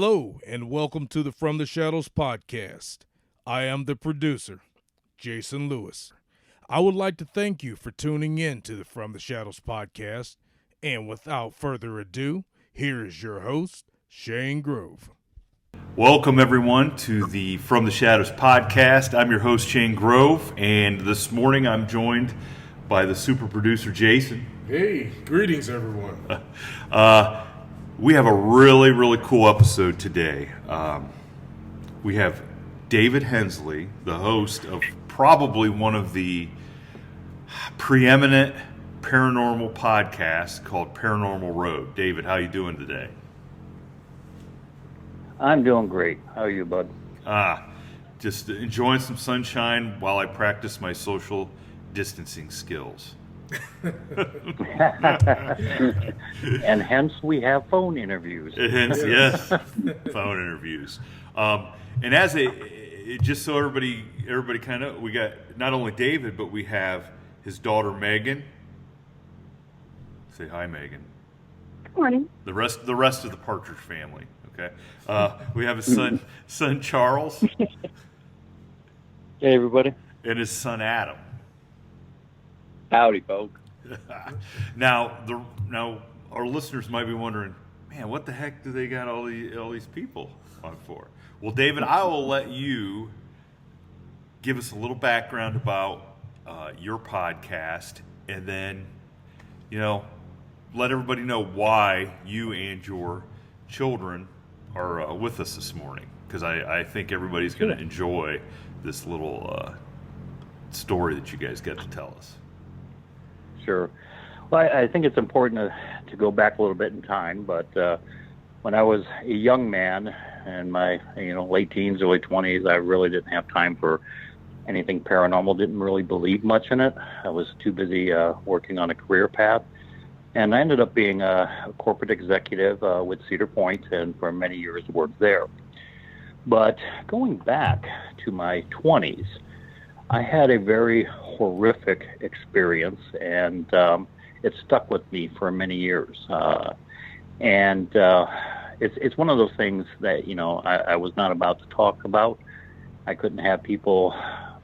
Hello, and welcome to the From the Shadows podcast. I am the producer, Jason Lewis. I would like to thank you for tuning in to the From the Shadows podcast, and without further ado, here is your host, Shane Grove. Welcome, everyone, to the From the Shadows podcast. I'm your host, Shane Grove, and this morning I'm joined by the super producer, Jason. Hey, greetings, everyone. We have a really cool episode today. We have David Hensley, the host of probably one of the preeminent paranormal podcasts called Paranormal Road. David, how you doing today? I'm doing great. How are you, bud? Just enjoying some sunshine while I practice my social distancing skills. And hence we have phone interviews. Yes, phone interviews. And as just so everybody kind of, we got not only David, but we have his daughter Megan. Say hi, Megan. Good morning. The rest of the Partridge family. Okay. We have his son Charles. Hey, everybody. And his son Adam. Howdy, folks. Now our listeners might be wondering, man, what the heck do they got all these people on for? Well, David, I will let you give us a little background about your podcast, and then let everybody know why you and your children are with us this morning, because I think everybody's going to enjoy this little story that you guys get to tell us. Sure. Well, I think it's important to go back a little bit in time, but when I was a young man in my late teens, early 20s, I really didn't have time for anything paranormal, didn't really believe much in it. I was too busy working on a career path, and I ended up being a corporate executive with Cedar Point, and for many years worked there. But going back to my 20s, I had a very horrific experience, and it stuck with me for many years. It's one of those things that I was not about to talk about. I couldn't have people,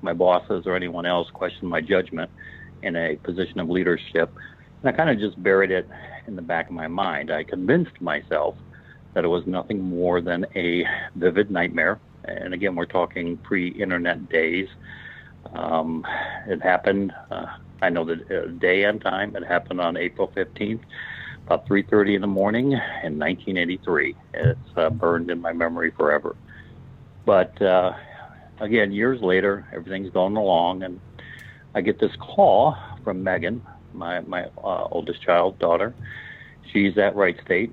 my bosses or anyone else, question my judgment in a position of leadership. And I kind of just buried it in the back of my mind. I convinced myself that it was nothing more than a vivid nightmare. And again, we're talking pre-internet days. It happened, I know the day and time, it happened on April 15th, about 3:30 in the morning in 1983. It's burned in my memory forever. But again, years later, everything's going along, and I get this call from Megan, my oldest child, daughter. She's at Wright State,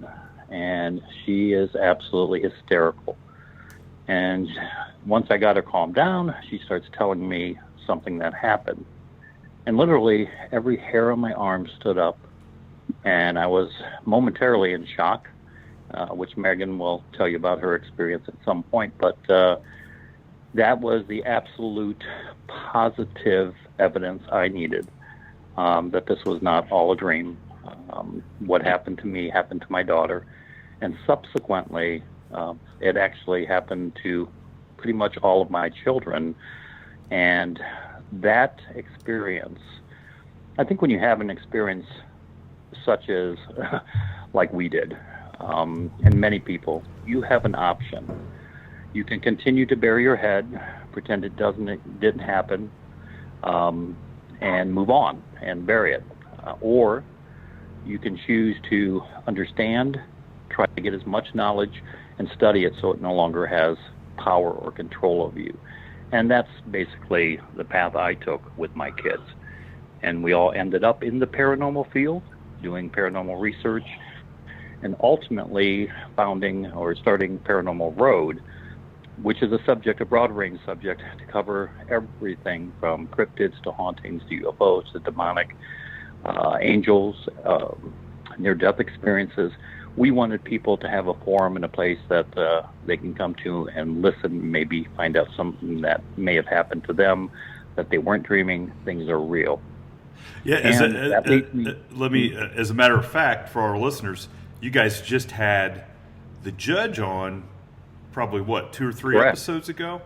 and she is absolutely hysterical. And once I got her calmed down, she starts telling me something that happened. And literally every hair on my arm stood up, and I was momentarily in shock, which Megan will tell you about her experience at some point. But that was the absolute positive evidence I needed that this was not all a dream. What happened to me happened to my daughter, and subsequently it actually happened to pretty much all of my children. And that experience, I think when you have an experience such as like we did, and many people, you have an option. You can continue to bury your head, pretend it didn't happen, and move on and bury it. Or you can choose to understand, try to get as much knowledge, and study it so it no longer has power or control over you. And that's basically the path I took with my kids. And we all ended up in the paranormal field, doing paranormal research, and ultimately founding or starting Paranormal Road, which is a broad range subject to cover everything from cryptids to hauntings to UFOs to demonic, angels, near-death experiences. We wanted people to have a forum and a place that they can come to and listen, maybe find out something that may have happened to them, that they weren't dreaming, things are real. Yeah, as a matter of fact, for our listeners, you guys just had the judge on probably, 2 or 3 Correct. episodes ago?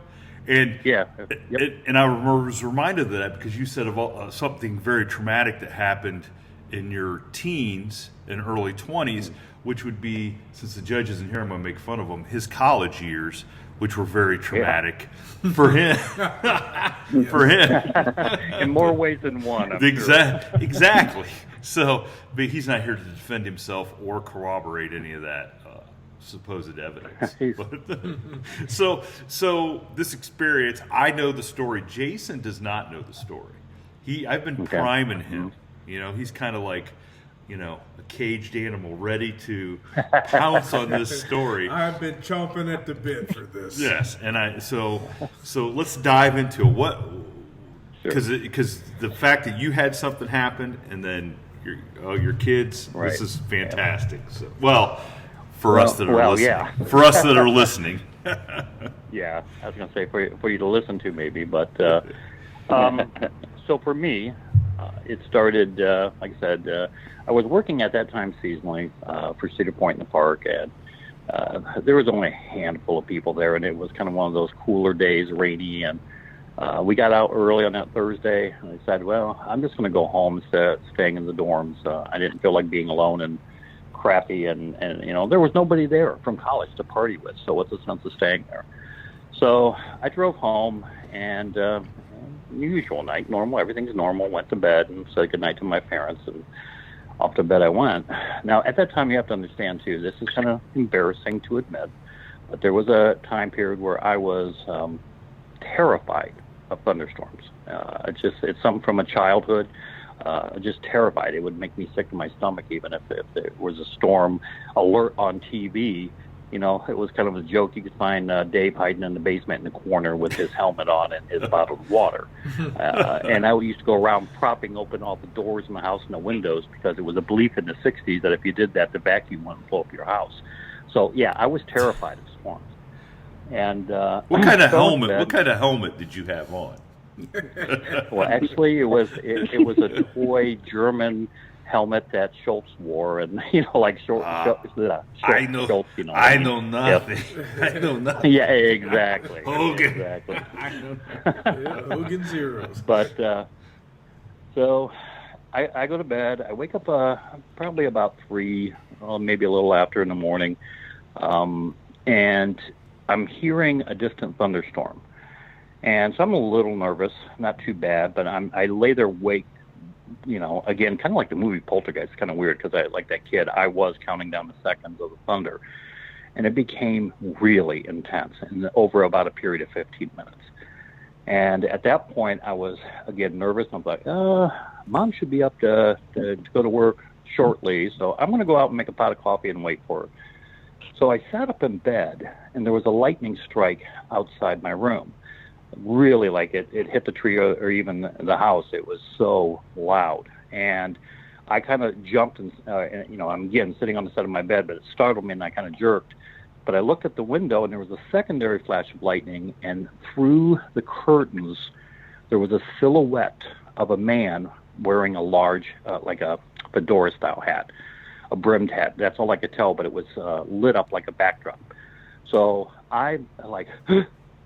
And Yeah. Yep. and I was reminded of that because you said of something very traumatic that happened in your teens and early 20s, which would be, since the judge isn't here, I'm going to make fun of him, his college years, which were very traumatic for him. For him. In more ways than one. I'm sure. Exactly. So, but he's not here to defend himself or corroborate any of that supposed evidence. But, so this experience, I know the story. Jason does not know the story. I've been priming him. You know, he's kind of like, you know, a caged animal ready to pounce on this story. I've been chomping at the bit for this. Yes, and so let's dive into it. What, because the fact that you had something happen and then your kids, Right. This is fantastic. So, for us that are listening. Yeah. For us that are listening. Yeah, I was going to say for you to listen to maybe, but so for me, it started, like I said, I was working at that time seasonally for Cedar Point in the park, and there was only a handful of people there, and it was kind of one of those cooler days, rainy, and we got out early on that Thursday, and I said, well, I'm just going to go home instead of staying in the dorms. I didn't feel like being alone and crappy, and you know, there was nobody there from college to party with, so what's the sense of staying there? So I drove home, and usual night, normal, everything's normal, went to bed and said goodnight to my parents, and off to bed I went. Now, at that time, you have to understand, too, this is kind of embarrassing to admit, but there was a time period where I was terrified of thunderstorms. It's something from a childhood, just terrified. It would make me sick to my stomach even if there was a storm alert on TV. You know, it was kind of a joke. You could find Dave hiding in the basement in the corner with his helmet on and his bottled water. And I used to go around propping open all the doors in the house and the windows because it was a belief in the 60s that if you did that, the vacuum wouldn't blow up your house. So, yeah, I was terrified of storms. And What kind of helmet did you have on? Well, actually, it was a toy German helmet that Schultz wore, and you know, like Schultz. I know. Schultz, you know, I know nothing. Yep. I know nothing. Yeah, exactly. Hogan. Exactly. Hogan zeros. But so I go to bed. I wake up probably about 3, maybe a little after in the morning, and I'm hearing a distant thunderstorm. And so I'm a little nervous, not too bad, but I lay there awake, you know, again, kind of like the movie Poltergeist. It's kind of weird because like that kid, I was counting down the seconds of the thunder. And it became really intense and over about a period of 15 minutes. And at that point, I was, again, nervous. I was like, Mom should be up to go to work shortly, so I'm going to go out and make a pot of coffee and wait for her. So I sat up in bed, and there was a lightning strike outside my room. Really, like it hit the tree or even the house. It was so loud. And I kind of jumped and, you know, I'm again sitting on the side of my bed, but it startled me and I kind of jerked. But I looked at the window and there was a secondary flash of lightning, and through the curtains there was a silhouette of a man wearing a large, like a fedora-style hat, a brimmed hat. That's all I could tell, but it was lit up like a backdrop. So I like...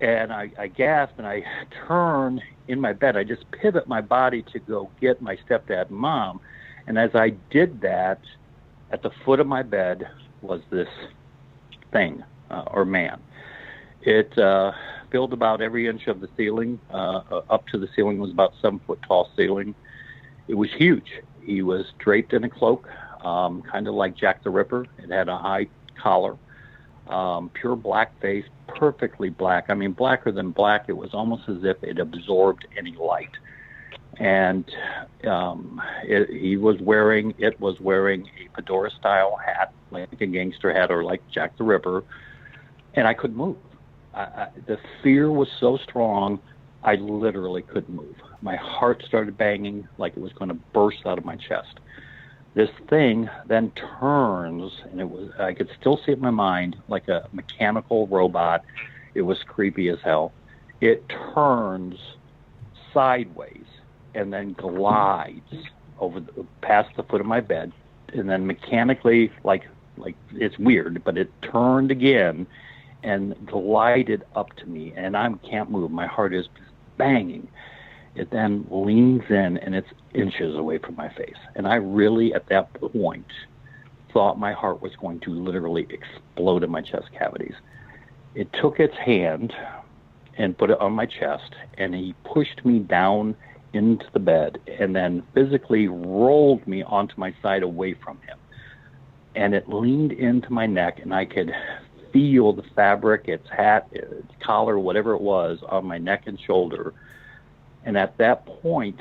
And I gasped, and I turn in my bed. I just pivot my body to go get my stepdad and mom. And as I did that, at the foot of my bed was this thing, or man. It filled about every inch of the ceiling. Up to the ceiling was about 7 foot tall ceiling. It was huge. He was draped in a cloak, kind of like Jack the Ripper. It had a high collar. Pure black face, perfectly black. I mean, blacker than black. It was almost as if it absorbed any light. And it was wearing a fedora-style hat, like a gangster hat or like Jack the Ripper, and I couldn't move. The fear was so strong, I literally couldn't move. My heart started banging like it was going to burst out of my chest. This thing then turns, and I could still see it in my mind, like a mechanical robot. It was creepy as hell. It turns sideways and then glides past the foot of my bed, and then mechanically, like like it's weird, but it turned again and glided up to me, and I can't move. My heart is banging. It then leans in, and it's inches away from my face. And I really, at that point, thought my heart was going to literally explode in my chest cavities. It took its hand and put it on my chest, and he pushed me down into the bed and then physically rolled me onto my side away from him. And it leaned into my neck, and I could feel the fabric, its hat, its collar, whatever it was, on my neck and shoulder. And at that point,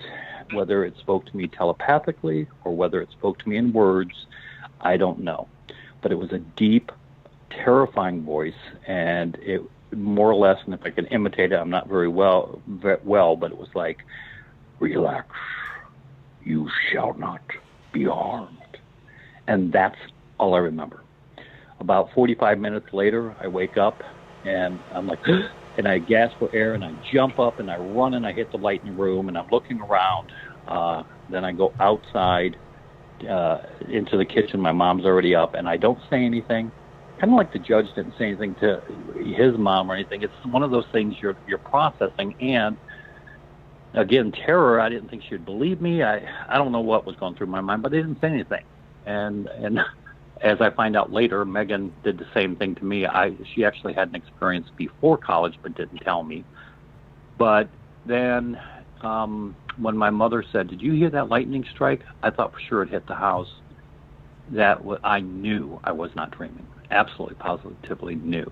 whether it spoke to me telepathically or whether it spoke to me in words, I don't know. But it was a deep, terrifying voice, and it more or less, and if I can imitate it, I'm not very well, but it was like, relax, you shall not be harmed. And that's all I remember. About 45 minutes later, I wake up, and I'm like, and I gasp for air, and I jump up, and I run, and I hit the light in the room, and I'm looking around. Then I go outside into the kitchen. My mom's already up, and I don't say anything. Kind of like the judge didn't say anything to his mom or anything. It's one of those things you're processing. And again, terror. I didn't think she'd believe me. I don't know what was going through my mind, but they didn't say anything. And as I find out later, Megan did the same thing to me. She actually had an experience before college, but didn't tell me. But then when my mother said, "Did you hear that lightning strike?" I thought for sure it hit the house. I knew I was not dreaming. Absolutely, positively knew.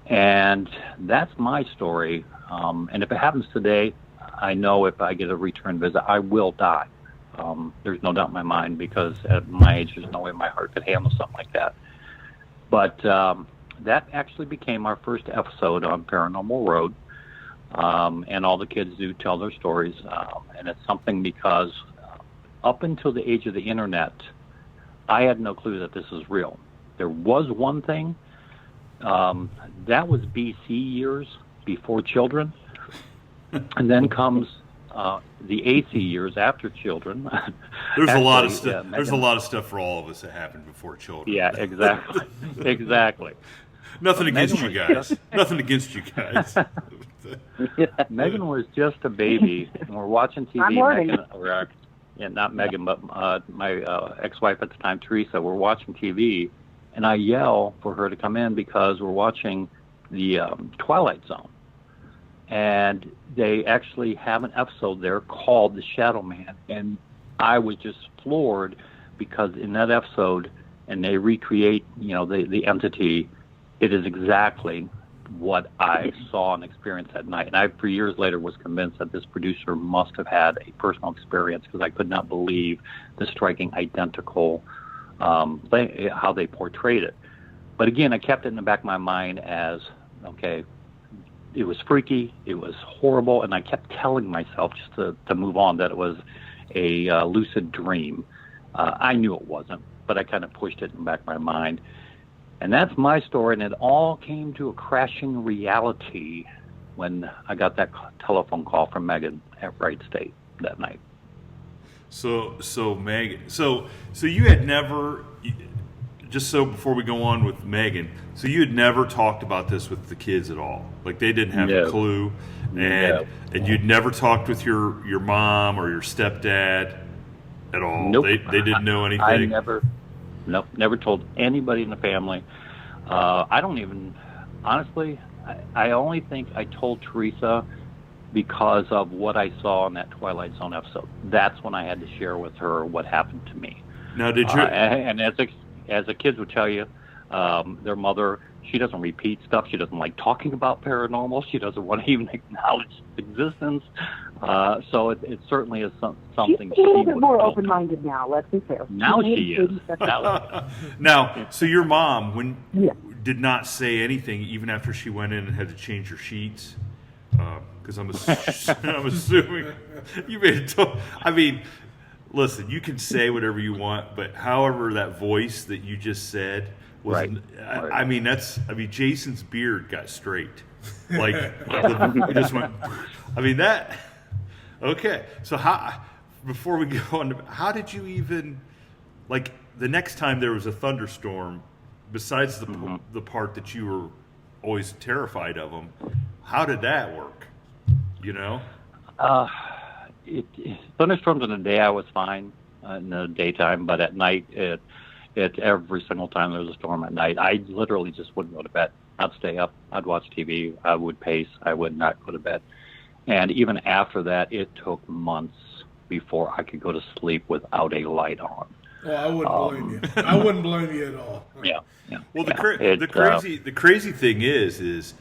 And that's my story. And if it happens today, I know if I get a return visit, I will die. There's no doubt in my mind, because at my age, there's no way my heart could handle something like that. But that actually became our first episode on Paranormal Road. And all the kids do tell their stories. And it's something because up until the age of the internet, I had no clue that this is real. There was one thing, that was BC years, before children. And then comes the AC years after children. There's a lot of stuff. There's a lot of stuff for all of us that happened before children. Yeah, exactly, exactly. Nothing against you guys. Nothing against you guys. Megan was just a baby, and we're watching TV. Not Megan, but my ex-wife at the time, Teresa. We're watching TV, and I yell for her to come in because we're watching the Twilight Zone. And they actually have an episode there called The Shadow Man. And I was just floored because in that episode, and they recreate, the entity, it is exactly what I saw and experienced that night. And I, for years later, was convinced that this producer must have had a personal experience, because I could not believe the striking identical how they portrayed it. But again, I kept it in the back of my mind as, okay, it was freaky, it was horrible, and I kept telling myself just to move on that it was a lucid dream. I knew it wasn't, but I kind of pushed it in the back of my mind. And that's my story, and it all came to a crashing reality when I got that telephone call from Megan at Wright State that night. So Megan, so you had never, just so before we go on with Megan, so you had never talked about this with the kids at all? Like, they didn't have a clue, and you'd never talked with your mom or your stepdad at all? Nope. They didn't know anything? I never told anybody in the family. I don't even, honestly, I only think I told Teresa because of what I saw in that Twilight Zone episode. That's when I had to share with her what happened to me. Now, did you? And as the kids would tell you, their mother, she doesn't repeat stuff. She doesn't like talking about paranormal. She doesn't want to even acknowledge existence. So it certainly is something. She's a little bit more open-minded now. Let's be fair. Now she is. Now, so your mom did not say anything even after she went in and had to change her sheets, because I'm assuming you made it. I mean, listen, you can say whatever you want, but however that voice that you just said was, right. I mean, Jason's beard got straight. Like, it just went, I mean, that, okay. So before we go on, how did you even, like, the next time there was a thunderstorm, besides the part that you were always terrified of them, how did that work? You know? Thunderstorms in the day I was fine in the daytime, but at night it every single time there was a storm at night, I literally just wouldn't go to bed. I'd stay up, I'd watch TV, I would pace, I would not go to bed. And even after that, it took months before I could go to sleep without a light on. Well, I wouldn't blame you. I wouldn't blame you at all. Yeah. Well, the crazy thing is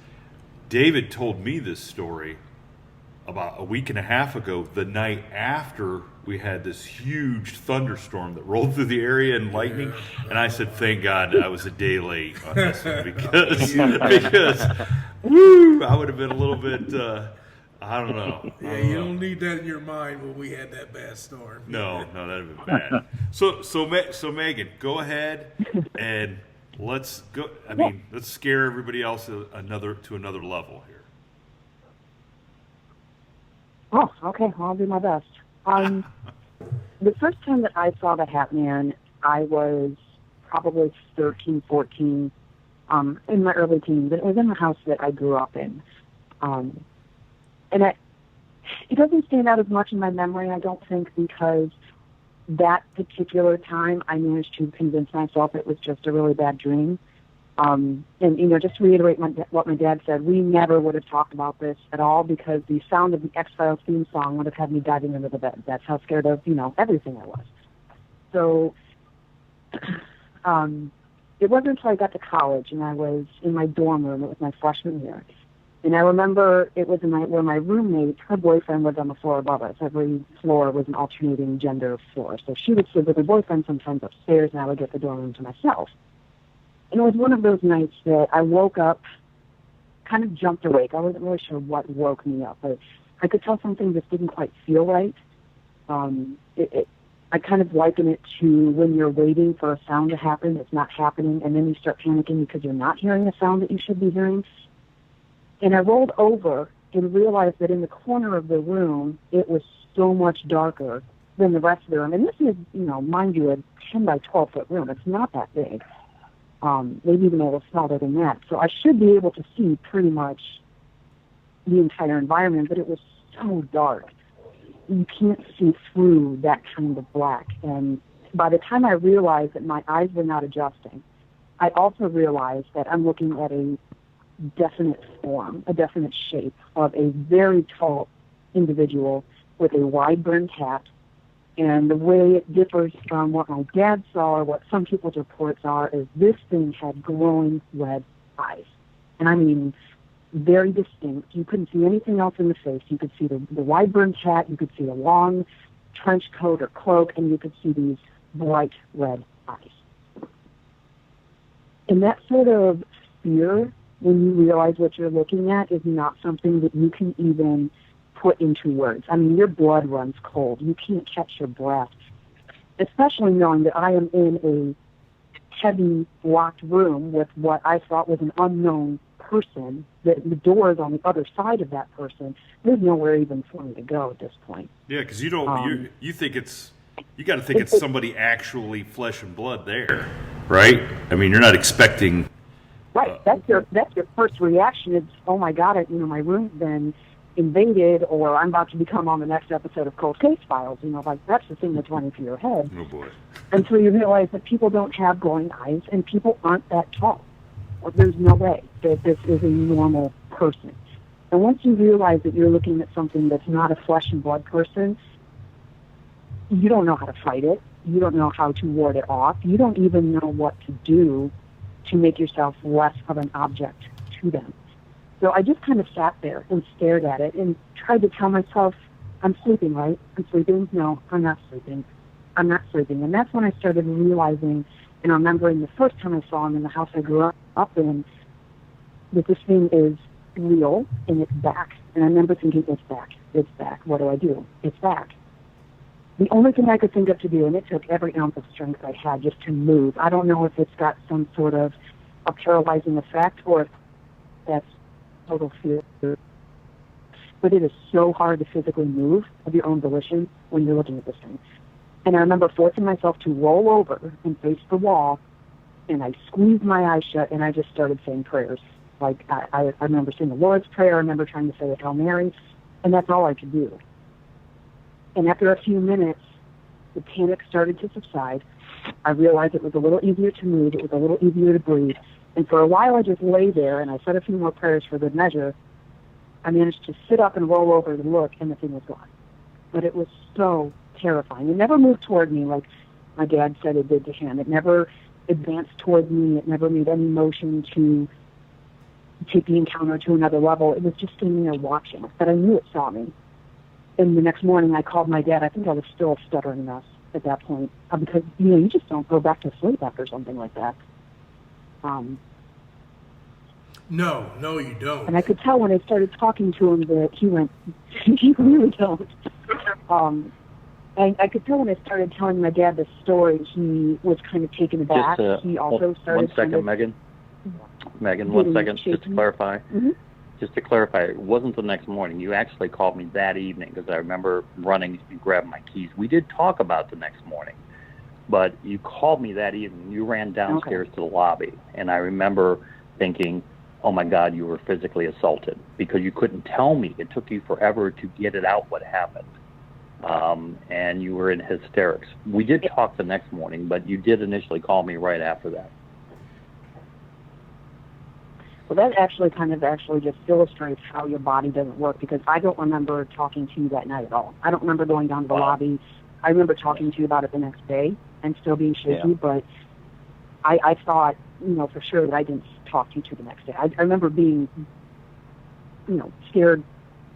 David told me this story about a week and a half ago, the night after we had this huge thunderstorm that rolled through the area and lightning, and I said, "Thank God I was a day late on this one because woo, I would have been a little bit." I don't know. Yeah, you don't need that in your mind when we had that bad storm. No, that'd have been bad. So Megan, go ahead and let's go. I mean, let's scare everybody else to another level here. Oh, okay. I'll do my best. The first time that I saw the Hat Man, I was probably 13, 14, in my early teens. It was in the house that I grew up in. And it doesn't stand out as much in my memory, I don't think, because that particular time I managed to convince myself it was just a really bad dream. And, just to reiterate what my dad said, we never would have talked about this at all because the sound of the X-Files theme song would have had me diving into the bed. That's how scared of, everything I was. So it wasn't until I got to college and I was in my dorm room. It was my freshman year. And I remember it was where my roommate, her boyfriend lived on the floor above us. Every floor was an alternating gender floor. So she would sleep with her boyfriend sometimes upstairs, and I would get the dorm room to myself. And it was one of those nights that I woke up, kind of jumped awake. I wasn't really sure what woke me up, but I could tell something just didn't quite feel right. I kind of liken it to when you're waiting for a sound to happen, it's not happening, and then you start panicking because you're not hearing a sound that you should be hearing. And I rolled over and realized that in the corner of the room, it was so much darker than the rest of the room. And this is, mind you, a 10 by 12 foot room. It's not that big. Maybe even a little smaller than that. So I should be able to see pretty much the entire environment, but it was so dark. You can't see through that kind of black. And by the time I realized that my eyes were not adjusting, I also realized that I'm looking at a definite form, a definite shape of a very tall individual with a wide-brimmed hat. And the way it differs from what my dad saw or what some people's reports are is this thing had glowing red eyes. And I mean, very distinct. You couldn't see anything else in the face. You could see the wide-brimmed hat, you could see a long trench coat or cloak, and you could see these bright red eyes. And that sort of fear, when you realize what you're looking at, is not something that you can even put into words. I mean, your blood runs cold. You can't catch your breath, especially knowing that I am in a heavy, locked room with what I thought was an unknown person, that the door is on the other side of that person. There's nowhere even for me to go at this point. Yeah, because you don't, you think you got to think it's somebody actually flesh and blood there, right? I mean, you're not expecting. Right, that's your first reaction. It's, oh my God, my room's been invaded, or I'm about to become on the next episode of Cold Case Files. That's the thing that's running through your head. Oh boy! Until you realize that people don't have glowing eyes, and people aren't that tall. There's no way that this is a normal person. And once you realize that you're looking at something that's not a flesh and blood person, you don't know how to fight it. You don't know how to ward it off. You don't even know what to do to make yourself less of an object to them. So I just kind of sat there and stared at it and tried to tell myself, I'm sleeping, right? I'm sleeping? No, I'm not sleeping. I'm not sleeping. And that's when I started realizing and remembering the first time I saw him in the house I grew up in, that this thing is real and it's back. And I remember thinking, it's back. It's back. What do? It's back. The only thing I could think of to do, and it took every ounce of strength I had just to move. I don't know if it's got some sort of a paralyzing effect or if that's total fear. But it is so hard to physically move of your own volition when you're looking at this thing. And I remember forcing myself to roll over and face the wall, and I squeezed my eyes shut, and I just started saying prayers. Like, I remember saying the Lord's Prayer, I remember trying to say a Hail Mary, and that's all I could do. And after a few minutes, the panic started to subside. I realized it was a little easier to move, it was a little easier to breathe, and for a while I just lay there, and I said a few more prayers for good measure. I managed to sit up and roll over and look, and the thing was gone. But it was so terrifying. It never moved toward me like my dad said it did to him. It never advanced toward me. It never made any motion to take the encounter to another level. It was just standing there watching, but I knew it saw me. And the next morning I called my dad. I think I was still a stuttering mess at that point, because, you just don't go back to sleep after something like that. No, you don't. And I could tell when I started talking to him that he went, you really don't. I could tell when I started telling my dad this story, he was kind of taken aback. He also started. 1 second, Megan. Megan, 1 second, just to clarify. Mm-hmm. Just to clarify, it wasn't the next morning. You actually called me that evening, because I remember running and grabbing my keys. We did talk about the next morning, but you called me that evening. You ran downstairs to the lobby, and I remember thinking, oh my God, you were physically assaulted, because you couldn't tell me. It took you forever to get it out what happened. And you were in hysterics. We did talk the next morning, but you did initially call me right after that. Well, that actually just illustrates how your body doesn't work, because I don't remember talking to you that night at all. I don't remember going down to the lobby. I remember talking to you about it the next day and still being shaky, but I thought, for sure that I didn't talk to you the next day. I remember being, scared,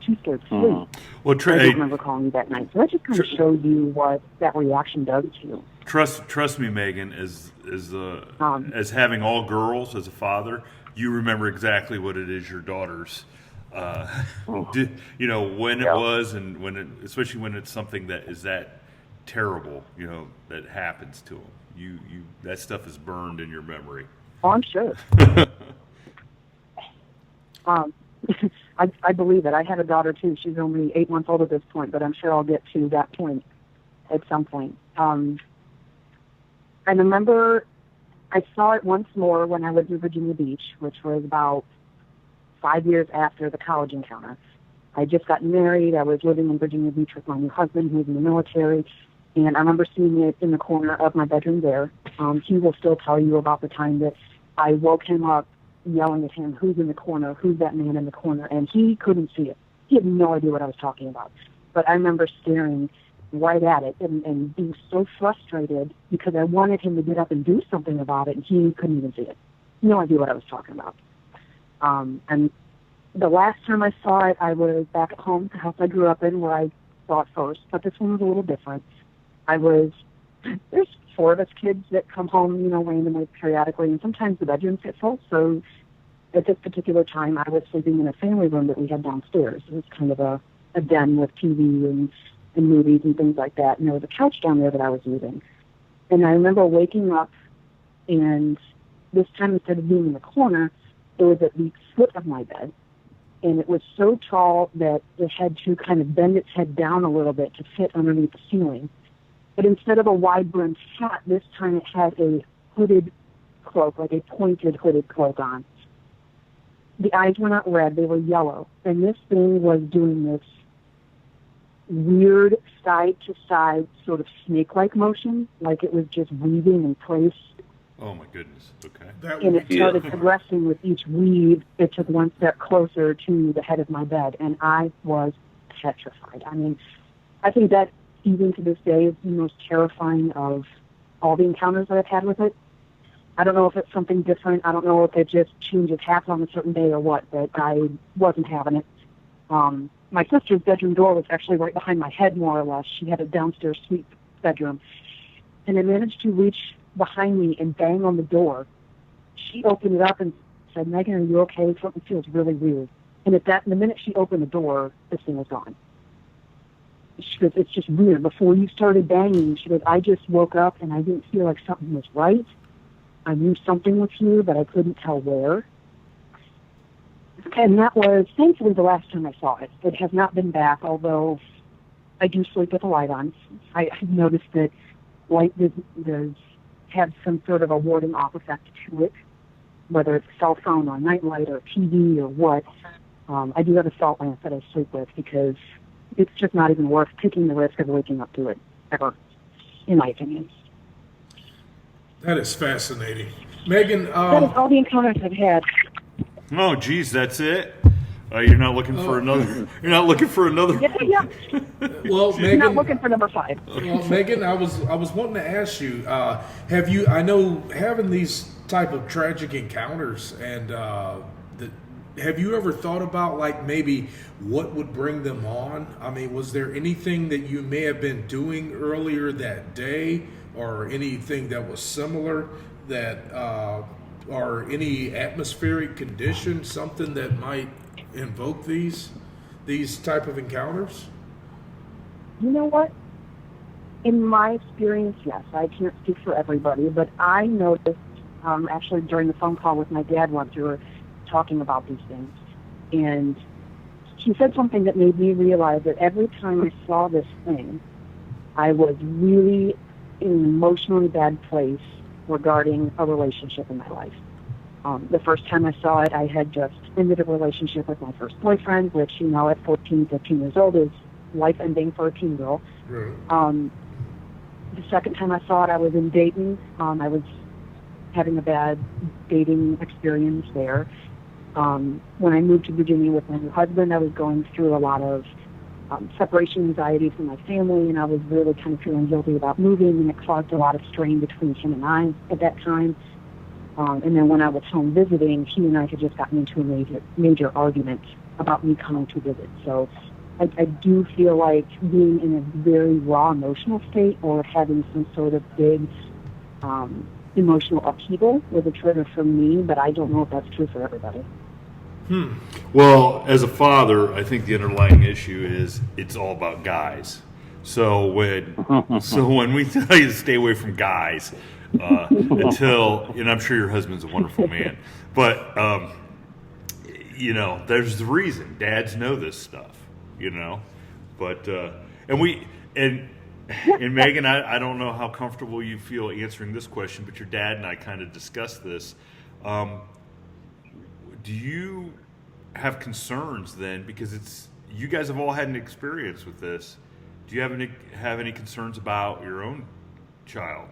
too scared to sleep. Mm-hmm. Well, I don't remember calling you that night. So that just kind of shows you what that reaction does to you. Trust me, Megan, as having all girls as a father, you remember exactly what it is your daughters, when it was, and especially when it's something that is that terrible, that happens to them. You that stuff is burned in your memory. Oh, I'm sure. I believe it. I had a daughter too. She's only 8 months old at this point, but I'm sure I'll get to that point at some point. I remember I saw it once more when I lived in Virginia Beach, which was about 5 years after the college encounter. I just got married. I was living in Virginia Beach with my new husband, who was in the military, and I remember seeing it in the corner of my bedroom there. He will still tell you about the time that I woke him up yelling at him, who's in the corner, who's that man in the corner, and he couldn't see it. He had no idea what I was talking about. But I remember staring right at it and being so frustrated because I wanted him to get up and do something about it, and he couldn't even see it. No idea what I was talking about. And the last time I saw it, I was back at home, the house I grew up in, where I saw it first, but this one was a little different. There's 4 of us kids that come home, randomly, periodically, and sometimes the bedrooms get full. So at this particular time, I was sleeping in a family room that we had downstairs. It was kind of a den with TV and movies and things like that. And there was a couch down there that I was using. And I remember waking up, and this time, instead of being in the corner, it was at the foot of my bed. And it was so tall that it had to kind of bend its head down a little bit to fit underneath the ceiling. But instead of a wide-brimmed hat, this time it had a hooded cloak, like a pointed hooded cloak on. The eyes were not red, they were yellow. And this thing was doing this weird side-to-side sort of snake-like motion, like it was just weaving in place. Oh, my goodness. Okay. And it started progressing with each weave. It took one step closer to the head of my bed, and I was petrified. I mean, I think that even to this day is the most terrifying of all the encounters that I've had with it. I don't know if it's something different. I don't know if it just changes hats on a certain day or what, but I wasn't having it. My sister's bedroom door was actually right behind my head, more or less. She had a downstairs suite bedroom. And I managed to reach behind me and bang on the door. She opened it up and said, "Megan, are you okay? Something feels really weird." And the minute she opened the door, this thing was gone. She goes, "It's just weird. Before you started banging," she goes, "I just woke up and I didn't feel like something was right. I knew something was here, but I couldn't tell where." And that was, thankfully, the last time I saw it. It has not been back, although I do sleep with the light on. I've noticed that light does have some sort of a warding off effect to it, whether it's a cell phone or a nightlight or TV or what. I do have a salt lamp that I sleep with because it's just not even worth taking the risk of waking up to it, ever, in my opinion. That is fascinating. Megan, that is all the encounters I've had. Oh, geez, that's it? You're not looking for another. You're not looking for another. Yeah. Well, Megan, not looking for number 5. Well, Megan, I was wanting to ask you. Have you? I know having these type of tragic encounters, and have you ever thought about like maybe what would bring them on? I mean, was there anything that you may have been doing earlier that day, or anything that was similar that, or any atmospheric condition, something that might invoke these type of encounters? You know what? In my experience, yes. I can't speak for everybody, but I noticed actually during the phone call with my dad once, we were talking about these things, and he said something that made me realize that every time I saw this thing, I was really in an emotionally bad place regarding a relationship in my life. The first time I saw it, I had just ended a relationship with my first boyfriend, which, you know, at 14, 15 years old is life-ending for a teen girl. Right. The second time I saw it, I was in Dayton. I was having a bad dating experience there. When I moved to Virginia with my new husband, I was going through a lot of separation anxiety from my family, and I was really kind of feeling guilty about moving, and it caused a lot of strain between him and I at that time. And then when I was home visiting, he and I had just gotten into a major argument about me coming to visit. So I do feel like being in a very raw emotional state or having some sort of big emotional upheaval was a trigger for me, but I don't know if that's true for everybody. Well, as a father, I think the underlying issue is it's all about guys. So when we tell you to stay away from guys until, and I'm sure your husband's a wonderful man, but you know, there's the reason. Dads know this stuff, you know, but and Megan, I don't know how comfortable you feel answering this question, but your dad and I kind of discussed this. Do you have concerns then, because you guys have all had an experience with this? Do you have any concerns about your own child?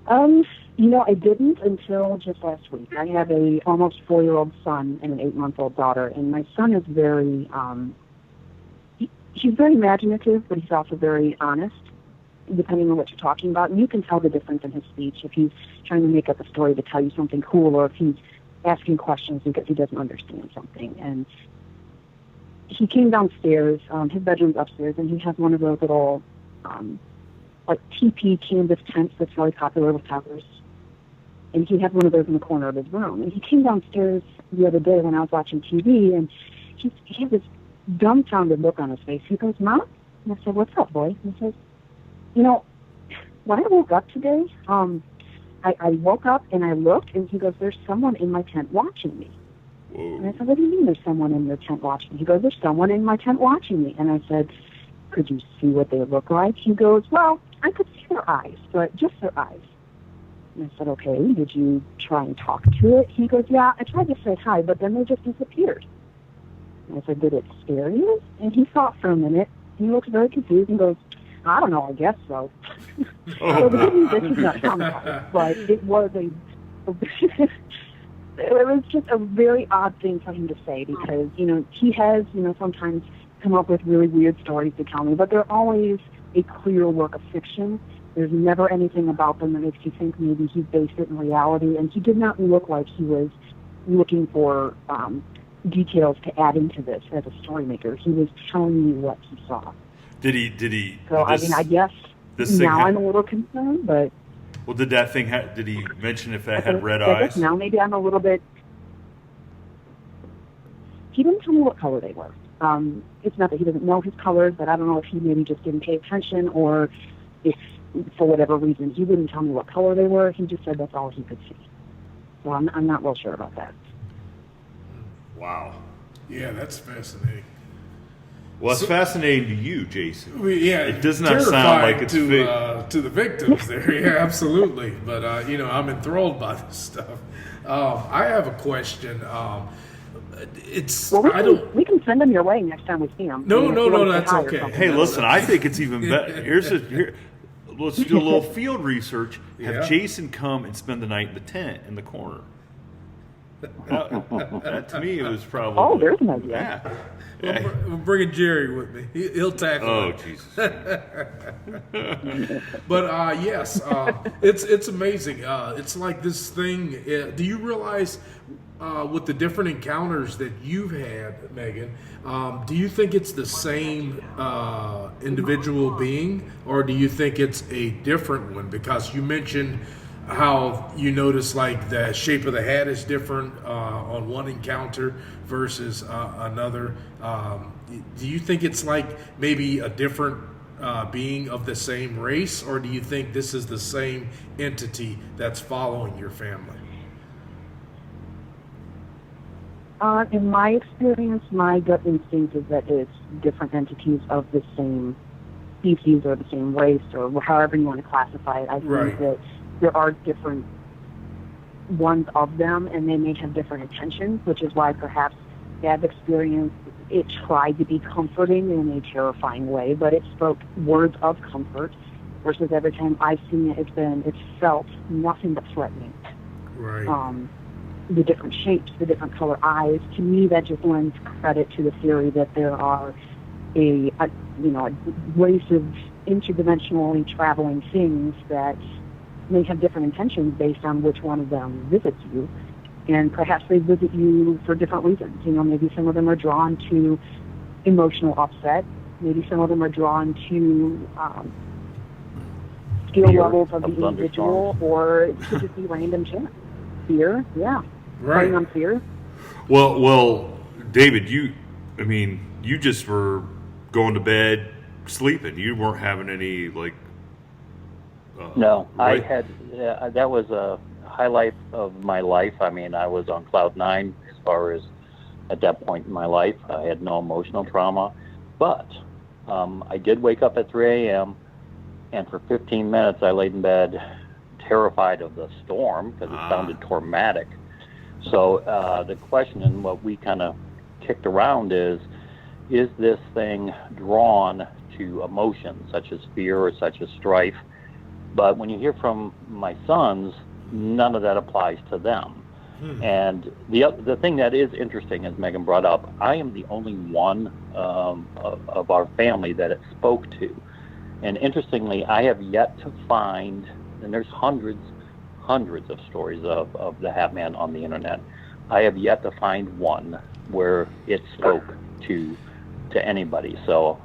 You know, I didn't until just last week. I have a almost 4-year-old son and an 8-month-old daughter, and my son is very, he's very imaginative, but he's also very honest, depending on what you're talking about. And you can tell the difference in his speech if he's trying to make up a story to tell you something cool, or if he's asking questions because he doesn't understand something. And he came downstairs, his bedroom's upstairs, and he has one of those little, like teepee canvas tents that's really popular with toddlers. And he had one of those in the corner of his room. And he came downstairs the other day when I was watching TV, and he had this dumbfounded look on his face. He goes, "Mom?" And I said, "What's up, boy?" And he says, "You know, when I woke up today, I woke up and I looked," and he goes, "There's someone in my tent watching me." Whoa. And I said, "What do you mean there's someone in your tent watching me?" He goes, "There's someone in my tent watching me." And I said, "Could you see what they look like?" He goes, "Well, I could see their eyes, but just their eyes." And I said, "Okay, did you try and talk to it?" He goes, "Yeah, I tried to say hi, but then they just disappeared." And I said, "Did it scare you?" And he thought for a minute. He looked very confused and goes, "I don't know, I guess so." So the good news is he's not traumatized, but it was it was just a very odd thing for him to say, because, you know, he has, you know, sometimes come up with really weird stories to tell me, but they're always a clear work of fiction. There's never anything about them that makes you think maybe he based it in reality, and he did not look like he was looking for details to add into this as a story maker. He was telling me what he saw. Did he? So, I mean, I guess now I'm a little concerned, but... Well, did that thing, did he mention if that had red I eyes? guess now maybe I'm a little bit... He didn't tell me what color they were. It's not that he doesn't know his colors, but I don't know if he maybe just didn't pay attention, or if, for whatever reason, he wouldn't tell me what color they were. He just said that's all he could see. So I'm not real sure about that. Wow. Yeah, that's fascinating. Well, it's fascinating to you, Jason. Yeah, it does not sound like it's to the victims there. Yeah, absolutely. But I'm enthralled by this stuff. I have a question. We can send them your way next time we see them. No, that's okay. Hey, listen, I think it's even better. Let's do a little field research. Have Jason come and spend the night in the tent in the corner. That to me, it was probably. Oh, there's an idea. Yeah. We're bringing Jerry with me. He'll tackle it. Jesus. But yes, it's amazing. It's like this thing. Do you realize with the different encounters that you've had, Megan, do you think it's the same individual being, or do you think it's a different one? Because you mentioned how you notice like the shape of the hat is different on one encounter versus another. Do you think it's like maybe a different being of the same race, or do you think this is the same entity that's following your family? In my experience, my gut instinct is that it's different entities of the same species or the same race, or however you want to classify it. I think that there are different ones of them, and they may have different intentions, which is why perhaps Dad's experience, it tried to be comforting in a terrifying way, but it spoke words of comfort, versus every time I've seen it, it's felt nothing but threatening. Right. The different shapes, the different color eyes, to me that just lends credit to the theory that there are a race of interdimensionally traveling things that may have different intentions based on which one of them visits you. And perhaps they visit you for different reasons. Maybe some of them are drawn to emotional upset. Maybe some of them are drawn to skill levels of the individual, or it could just be random chance. Fear, yeah. Right. Playing on fear. Well, David, you just were going to bed, sleeping. You weren't having any No, right? I had. That was a highlight of my life. I was on cloud 9 as far as at that point in my life. I had no emotional trauma, but I did wake up at 3 a.m. and for 15 minutes I laid in bed, terrified of the storm because it sounded tormatic. So the question and what we kind of kicked around is this thing drawn to emotions such as fear or such as strife? But when you hear from my sons, none of that applies to them. And the thing that is interesting, as Megan brought up, I am the only one of our family that it spoke to. And interestingly, I have yet to find, and there's hundreds of stories of the Hat Man on the internet. I have yet to find one where it spoke to anybody. So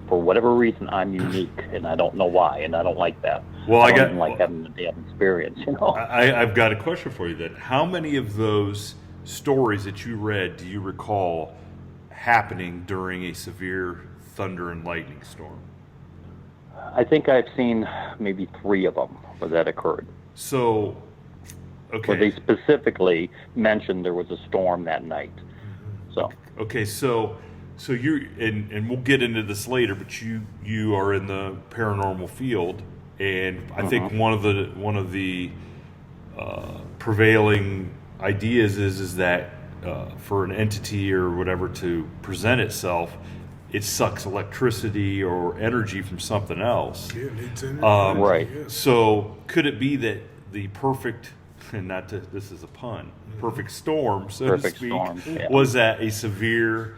for whatever reason, I'm unique, and I don't know why, and I don't like that. Well, I don't like having the damn experience, I've got a question for you then. How many of those stories that you read do you recall happening during a severe thunder and lightning storm? I think I've seen maybe 3 of them where that occurred. So, okay. Where they specifically mentioned there was a storm that night. So. Okay, so you're, and we'll get into this later, but you are in the paranormal field, and I think one of the prevailing ideas is that for an entity or whatever to present itself, it sucks electricity or energy from something else. Yeah, it needs energy. Right. Yes. So could it be that the perfect, and this is a pun, perfect storm, so to speak, was that a severe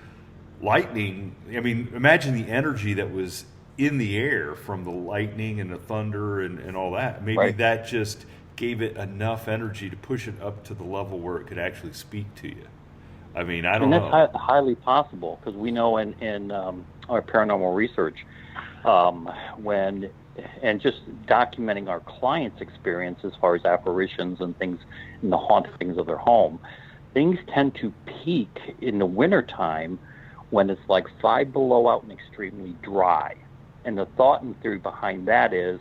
lightning? I mean, imagine the energy that was in the air from the lightning and the thunder and all that. Maybe that just gave it enough energy to push it up to the level where it could actually speak to you. I mean, I don't know. And that's highly possible, because we know in our paranormal research, and just documenting our clients' experience as far as apparitions and things in the hauntings of their home, things tend to peak in the wintertime when it's like 5 below out and extremely dry. And the thought and theory behind that is,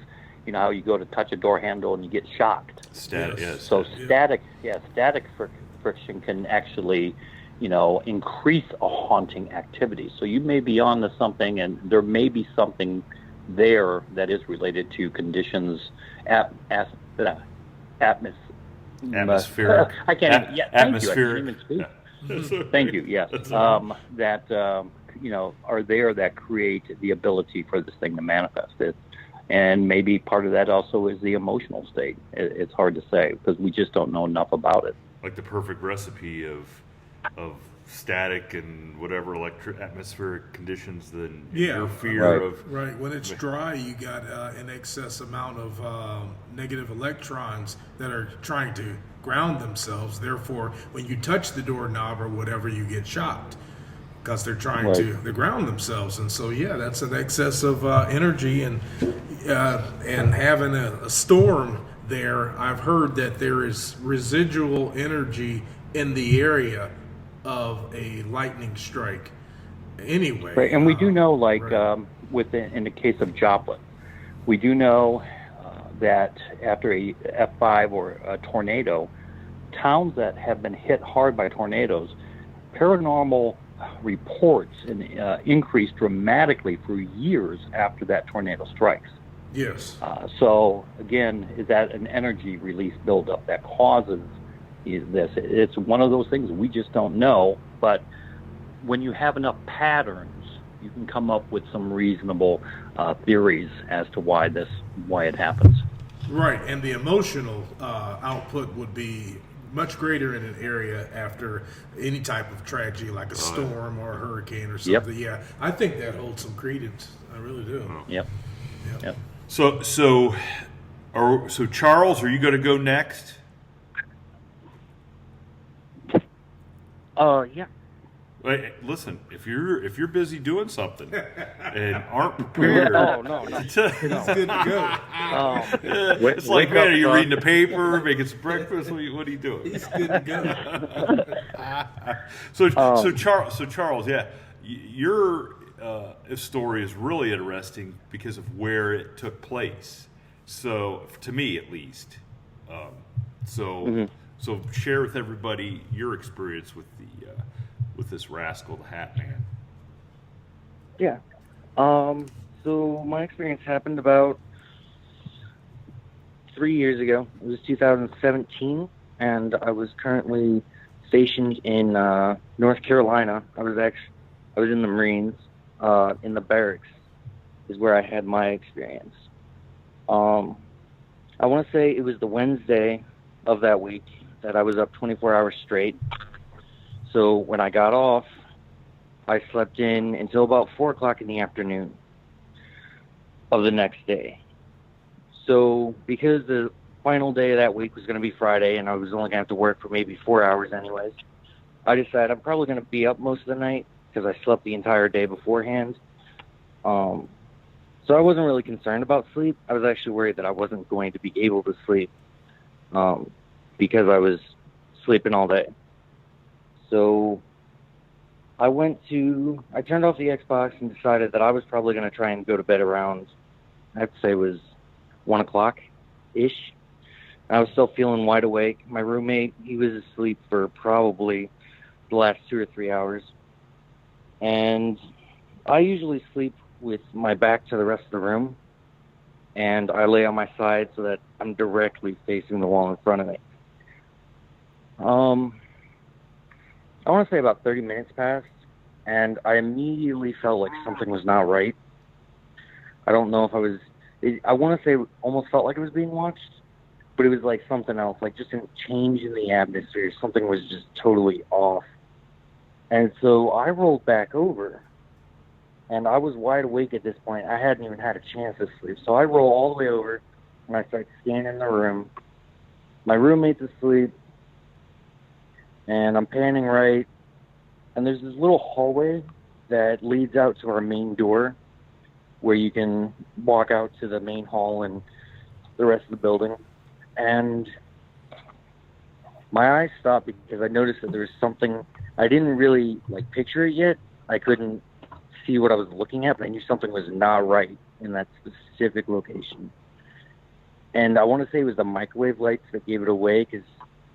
how you go to touch a door handle and you get shocked. Static, yes. So static friction can actually increase a haunting activity. So you may be on to something, and there may be something there that is related to conditions, atmospheric. I can't even. Yeah, thank you. I can't even speak. Thank you. Yes, that are there that create the ability for this thing to manifest it, and maybe part of that also is the emotional state. It's hard to say because we just don't know enough about it. Like the perfect recipe of static and whatever atmospheric conditions, then your fear of when it's dry, you got an excess amount of negative electrons that are trying to ground themselves. Therefore, when you touch the doorknob or whatever, you get shocked because they're trying to ground themselves. And so that's an excess of energy, and having a storm there. I've heard that there is residual energy in the area of a lightning strike. Anyway, right, and we do know, in the case of Joplin, we do know that after a F5 or a tornado, towns that have been hit hard by tornadoes, paranormal reports increase dramatically for years after that tornado strikes. Yes. So again, is that an energy release buildup that causes this? It's one of those things we just don't know. But when you have enough patterns, you can come up with some reasonable theories as to why it happens. Right, and the emotional output would be much greater in an area after any type of tragedy, like a storm or a hurricane or something. Yep. Yeah, I think that holds some credence. I really do. Yep. So Charles, are you going to go next? Yeah. Wait, listen, if you're busy doing something and aren't prepared, it's good to go. It's like, man, are you reading the paper, making some breakfast? What are you doing? It's good to go. So Charles, your story is really interesting because of where it took place. So to me, at least. So share with everybody your experience with this rascal, the Hat Man. Yeah. So my experience happened about 3 years ago. It was 2017, and I was currently stationed in North Carolina. I was in the Marines, in the barracks is where I had my experience. I want to say it was the Wednesday of that week that I was up 24 hours straight. So when I got off, I slept in until about 4 o'clock in the afternoon of the next day. So because the final day of that week was going to be Friday and I was only going to have to work for maybe 4 hours anyways, I decided I'm probably going to be up most of the night because I slept the entire day beforehand. So I wasn't really concerned about sleep. I was actually worried that I wasn't going to be able to sleep because I was sleeping all day. So I turned off the Xbox and decided that I was probably going to try and go to bed around, I'd say it was 1 o'clock-ish. I was still feeling wide awake. My roommate, he was asleep for probably the last 2 or 3 hours. And I usually sleep with my back to the rest of the room, and I lay on my side so that I'm directly facing the wall in front of me. I want to say about 30 minutes passed, and I immediately felt like something was not right. I don't know if I want to say it almost felt like it was being watched, but it was like something else, like just a change in the atmosphere. Something was just totally off. And so I rolled back over, and I was wide awake at this point. I hadn't even had a chance to sleep. So I roll all the way over, and I start scanning the room. My roommate's asleep, and I'm panning right, and there's this little hallway that leads out to our main door where you can walk out to the main hall and the rest of the building. And my eyes stopped because I noticed that there was something. I didn't really picture it yet. I couldn't see what I was looking at, but I knew something was not right in that specific location. And I want to say it was the microwave lights that gave it away because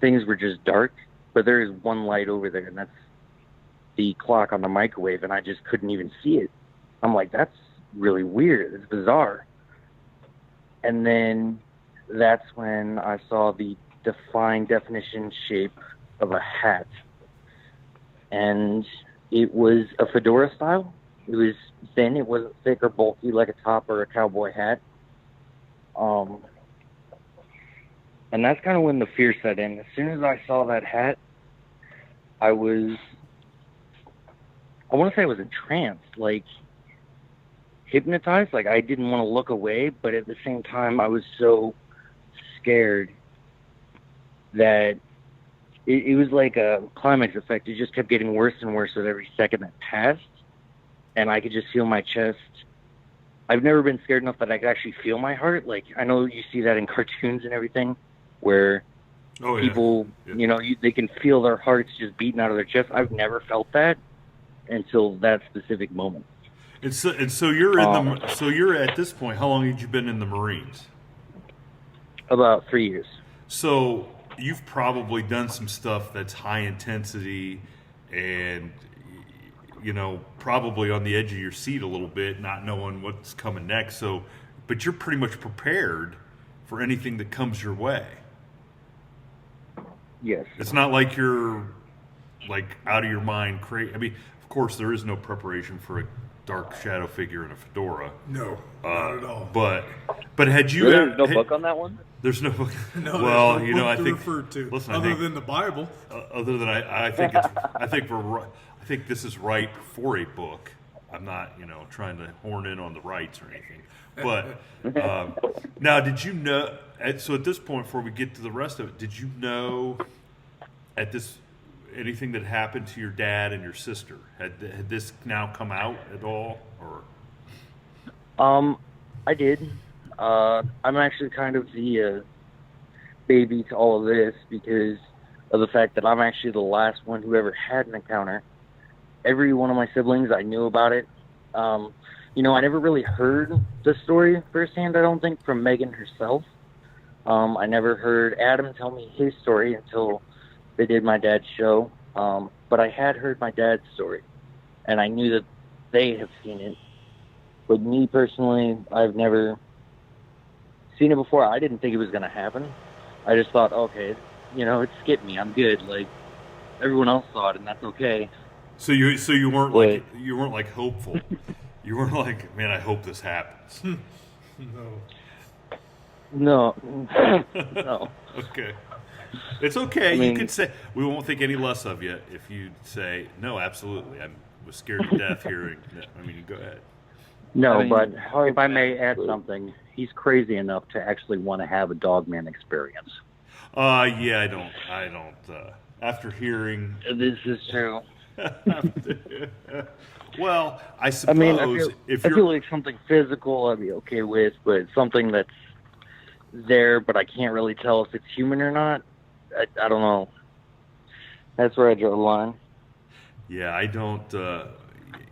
things were just dark. But there is one light over there, and that's the clock on the microwave, and I just couldn't even see it. I'm like, that's really weird. It's bizarre. And then that's when I saw the defined definition shape of a hat. And it was a fedora style. It was thin. It wasn't thick or bulky like a top or a cowboy hat. And that's kind of when the fear set in. As soon as I saw that hat, I want to say I was entranced, like hypnotized. Like I didn't want to look away, but at the same time, I was so scared that it was like a climax effect. It just kept getting worse and worse with every second that passed. And I could just feel my chest. I've never been scared enough that I could actually feel my heart. Like, I know you see that in cartoons and everything, where people, you know, they can feel their hearts just beating out of their chest. I've never felt that until that specific moment. And so you're in so you're at this point, how long had you been in the Marines? About 3 years. So you've probably done some stuff that's high intensity and, you know, probably on the edge of your seat a little bit, not knowing what's coming next. So, but you're pretty much prepared for anything that comes your way. Yes. It's not like you're like out of your mind crazy. I mean, of course, there is no preparation for a dark shadow figure in a fedora. No, not at all. But had you? There's no book on that one. There's no book. No, well, there's no you know, book I to think refer to listen, other than the Bible. Other than I think it's, I think this is right for a book. I'm not, you know, trying to horn in on the rights or anything. But now, did you know? So at this point, before we get to the rest of it, did you know at this anything that happened to your dad and your sister? Had this now come out at all, or? I did. I'm actually kind of the baby to all of this because of the fact that I'm actually the last one who ever had an encounter. Every one of my siblings, I knew about it. You know, I never really heard the story firsthand, I don't think, from Megan herself. I never heard Adam tell me his story until they did my dad's show. But I had heard my dad's story, and I knew that they have seen it. But me personally, I've never seen it before. I didn't think it was going to happen. I just thought, okay, you know, it skipped me. I'm good. Like, everyone else saw it, and that's okay. So you weren't like hopeful. You weren't like, man, I hope this happens. No. Okay. It's okay. I mean, you can say, we won't think any less of you if you say, no, absolutely. I was scared to death hearing that. I mean, go ahead. No, but if I may add something, he's crazy enough to actually want to have a Dogman experience. Yeah, I don't. After hearing, This is true. well, I suppose I mean, I if you're feel like something physical I'd be okay with, but something that's there, but I can't really tell if it's human or not. I don't know. That's where I draw the line. Yeah, I don't.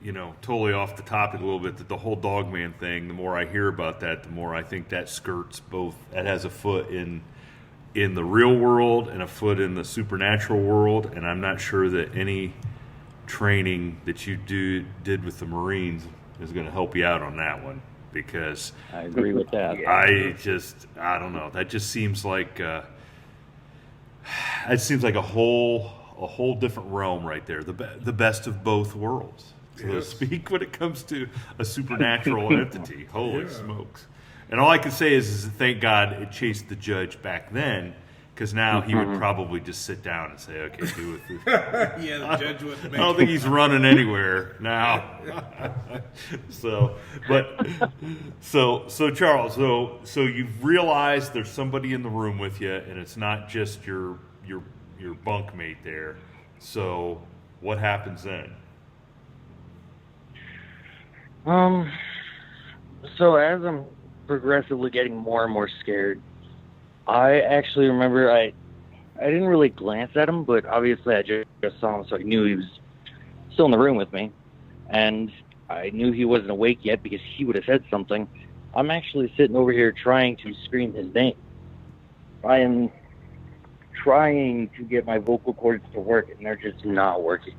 You know, totally off the topic a little bit. That the whole Dogman thing. The more I hear about that, the more I think that skirts both. That has a foot in the real world and a foot in the supernatural world. And I'm not sure that any training that you did with the Marines is going to help you out on that one, because I agree with that. I don't know. That just seems like it seems like a whole different realm right there. The best of both worlds, so to speak, when it comes to a supernatural entity. Holy smokes! And all I can say is thank God it chased the judge back then, because now he would probably just sit down and say, "Okay, do it." Yeah, the judge wouldn't make I don't think he's running anywhere now. So Charles, so you've realized there's somebody in the room with you, and it's not just your bunkmate there. So what happens then? So as I'm progressively getting more and more scared, I actually remember I didn't really glance at him, but obviously I just saw him, so I knew he was still in the room with me. And I knew he wasn't awake yet because he would have said something. I'm actually sitting over here trying to scream his name. I am trying to get my vocal cords to work, and they're just not working.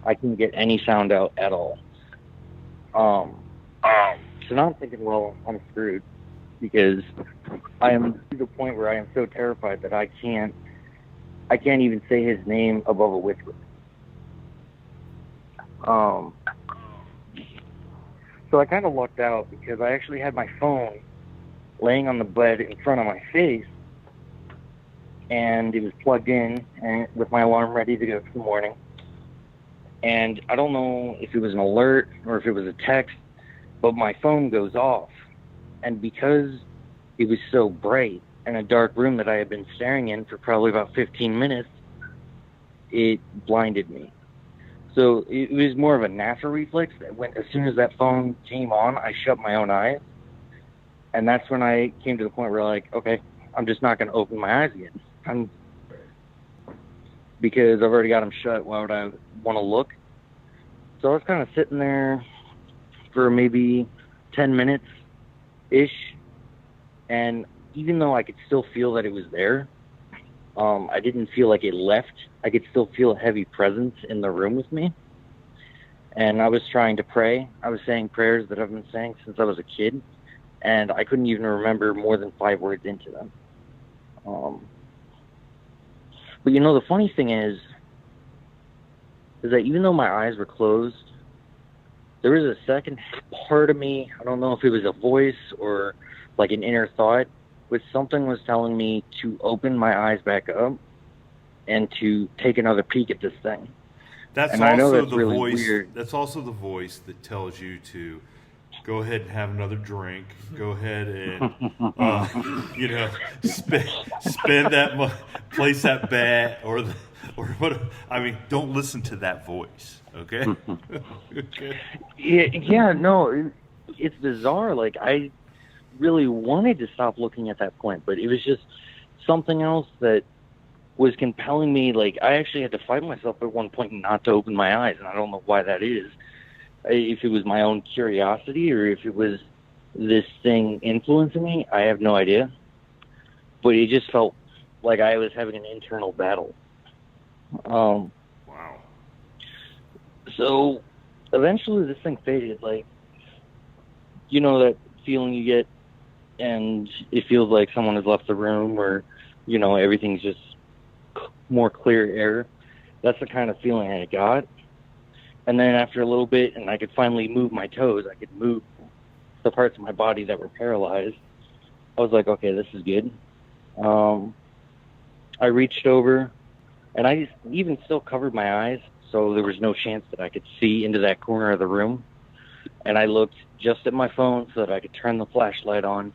I couldn't get any sound out at all. So now I'm thinking, well, I'm screwed, because I am to the point where I am so terrified that I can't even say his name above a whisper. So I kind of lucked out, because I actually had my phone laying on the bed in front of my face, and it was plugged in and with my alarm ready to go for the morning. And I don't know if it was an alert or if it was a text, but my phone goes off. And because it was so bright in a dark room that I had been staring in for probably about 15 minutes, it blinded me. So it was more of a natural reflex that as soon as that phone came on, I shut my own eyes. And that's when I came to the point where, like, okay, I'm just not going to open my eyes again. Because I've already got them shut. Why would I want to look? So I was kind of sitting there for maybe 10 minutes-ish. And even though I could still feel that it was there, I didn't feel like it left. I could still feel a heavy presence in the room with me. And I was trying to pray. I was saying prayers that I've been saying since I was a kid. And I couldn't even remember more than 5 words into them. But you know, the funny thing is that even though my eyes were closed, there was a second part of me, I don't know if it was a voice or like an inner thought, but something was telling me to open my eyes back up and to take another peek at this thing. That's and also I know that's the really voice. weird. That's also the voice that tells you to go ahead and have another drink. Go ahead and spend that money, place that bet, or what? I mean, don't listen to that voice. Okay. Okay. Yeah. No, it's bizarre. Like, I really wanted to stop looking at that point, but it was just something else that was compelling me. Like, I actually had to fight myself at one point not to open my eyes, and I don't know why that is. If it was my own curiosity or if it was this thing influencing me, I have no idea. But it just felt like I was having an internal battle. Wow. So eventually this thing faded. Like, you know that feeling you get and it feels like someone has left the room, or, you know, everything's just more clear air. That's the kind of feeling I got. And then after a little bit, and I could finally move my toes, I could move the parts of my body that were paralyzed, I was like, okay, this is good. I reached over, and I even still covered my eyes, so there was no chance that I could see into that corner of the room. And I looked just at my phone so that I could turn the flashlight on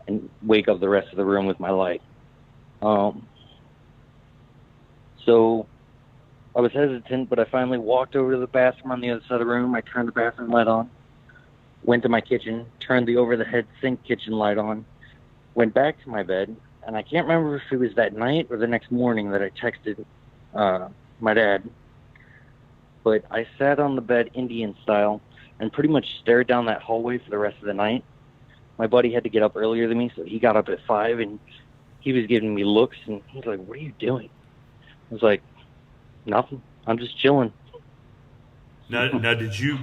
and wake up the rest of the room with my light. So I was hesitant, but I finally walked over to the bathroom on the other side of the room. I turned the bathroom light on, went to my kitchen, turned the over-the-head sink kitchen light on, went back to my bed, and I can't remember if it was that night or the next morning that I texted my dad, but I sat on the bed Indian style and pretty much stared down that hallway for the rest of the night. My buddy had to get up earlier than me, so he got up at 5, and he was giving me looks, and he was like, "What are you doing?" I was like, "Nothing. I'm just chilling." Now, did you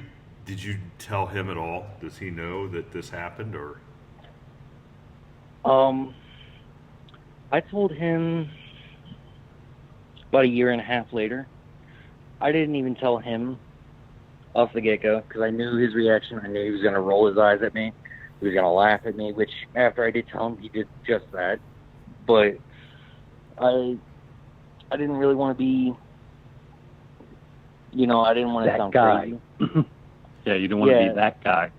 tell him at all? Does he know that this happened, or? I told him about a year and a half later. I didn't even tell him off the get-go because I knew his reaction. I knew he was going to roll his eyes at me. He was going to laugh at me, which after I did tell him, he did just that. But I didn't really want to be, you know, I didn't want to sound crazy. Yeah, you don't want to be that guy.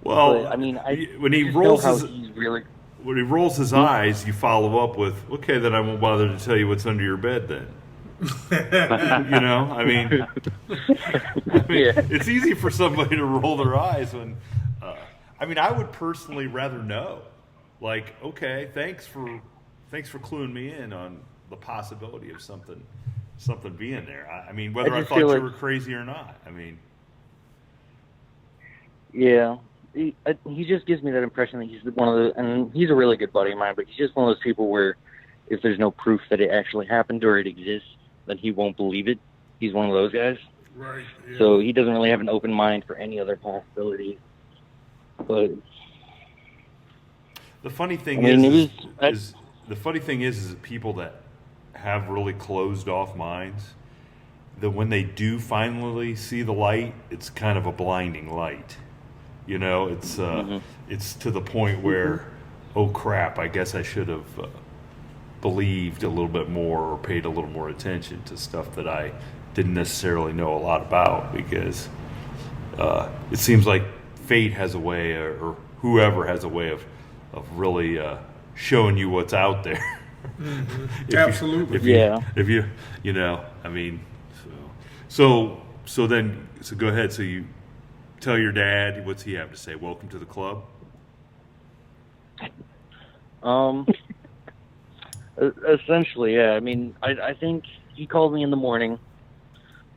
Well, but, I mean, when he rolls when he rolls his eyes, you follow up with, "Okay, then I won't bother to tell you what's under your bed then." You know, I mean, It's easy for somebody to roll their eyes when, I mean, I would personally rather know. Like, okay, thanks for cluing me in on the possibility of something being there. I mean, whether I thought you were crazy or not. I mean, yeah, he just gives me that impression that he's one of the, and he's a really good buddy of mine, but he's just one of those people where if there's no proof that it actually happened or it exists, then he won't believe it. He's one of those guys. Right. Yeah. So he doesn't really have an open mind for any other possibilities. But the funny thing the funny thing is that people that have really closed off minds, that when they do finally see the light, it's kind of a blinding light. You know, it's it's to the point where, oh crap, I guess I should have believed a little bit more or paid a little more attention to stuff that I didn't necessarily know a lot about, because it seems like fate has a way, or whoever has a way of really showing you what's out there. Absolutely. If you you know, I mean, so go ahead. So you tell your dad, what's he have to say? Welcome to the club. Essentially, yeah. I mean, I think he called me in the morning.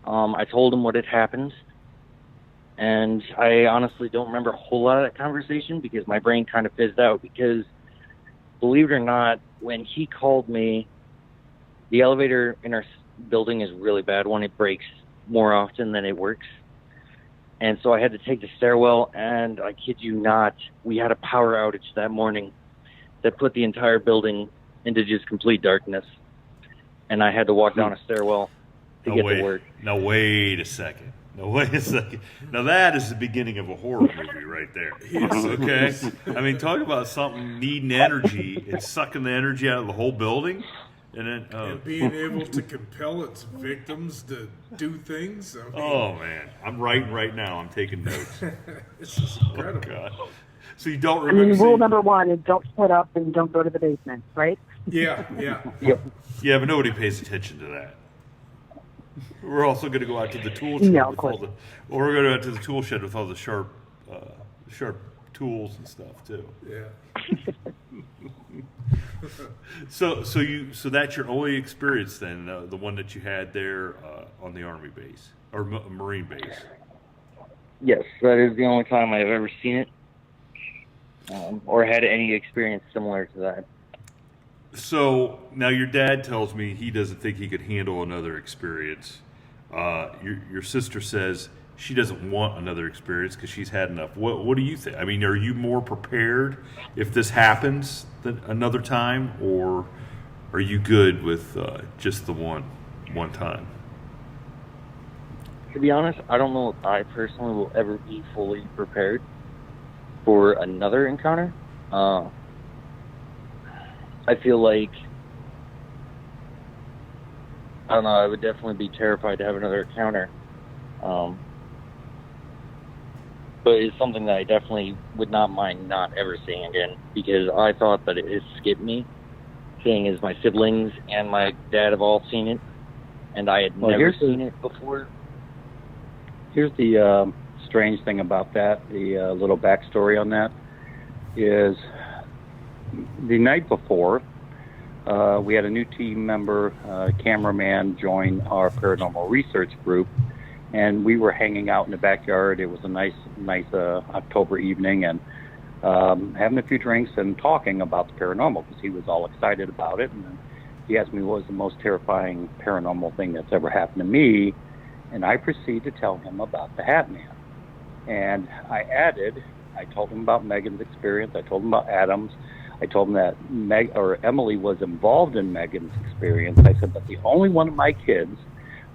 I told him what had happened, and I honestly don't remember a whole lot of that conversation because my brain kind of fizzed out. Because, believe it or not, when he called me, the elevator in our building is a really bad one. It breaks more often than it works. And so I had to take the stairwell, and I kid you not, we had a power outage that morning that put the entire building into just complete darkness. And I had to walk down a stairwell to get to work. Now, wait a second. Now, that is the beginning of a horror movie right there. Yes. Okay? I mean, talk about something needing energy and sucking the energy out of the whole building. And then, and being able to compel its victims to do things. I mean, oh, man. I'm writing right now. I'm taking notes. This is incredible. Oh, God. So you don't I remember... mean, rule number one is don't split up and don't go to the basement, right? Yeah. Yep. Yeah, but nobody pays attention to that. We're also going to go out to the tool shed No, of with course. all the... Or we're going to go out to the tool shed with all the sharp tools and stuff, too. Yeah. So that's your only experience then, the one that you had there on the Army base or Marine base. Yes, that is the only time I've ever seen it, or had any experience similar to that. So now your dad tells me he doesn't think he could handle another experience. Your sister says she doesn't want another experience because she's had enough. What do you think? I mean, are you more prepared if this happens than another time, or are you good with just the one time? To be honest, I don't know if I personally will ever be fully prepared for another encounter. I feel like, I don't know, I would definitely be terrified to have another encounter. But it's something that I definitely would not mind not ever seeing again, because I thought that it skipped me, seeing as my siblings and my dad have all seen it, and I had never seen it before. Here's the strange thing about that, the little backstory on that, is the night before, we had a new team member, cameraman, join our paranormal research group, and we were hanging out in the backyard. It was a nice October evening, and having a few drinks and talking about the paranormal, because he was all excited about it. And then he asked me what was the most terrifying paranormal thing that's ever happened to me, and I proceeded to tell him about the Hat Man. And I told him about Megan's experience. I told him about Adam's. I told him that Emily was involved in Megan's experience. I said, but the only one of my kids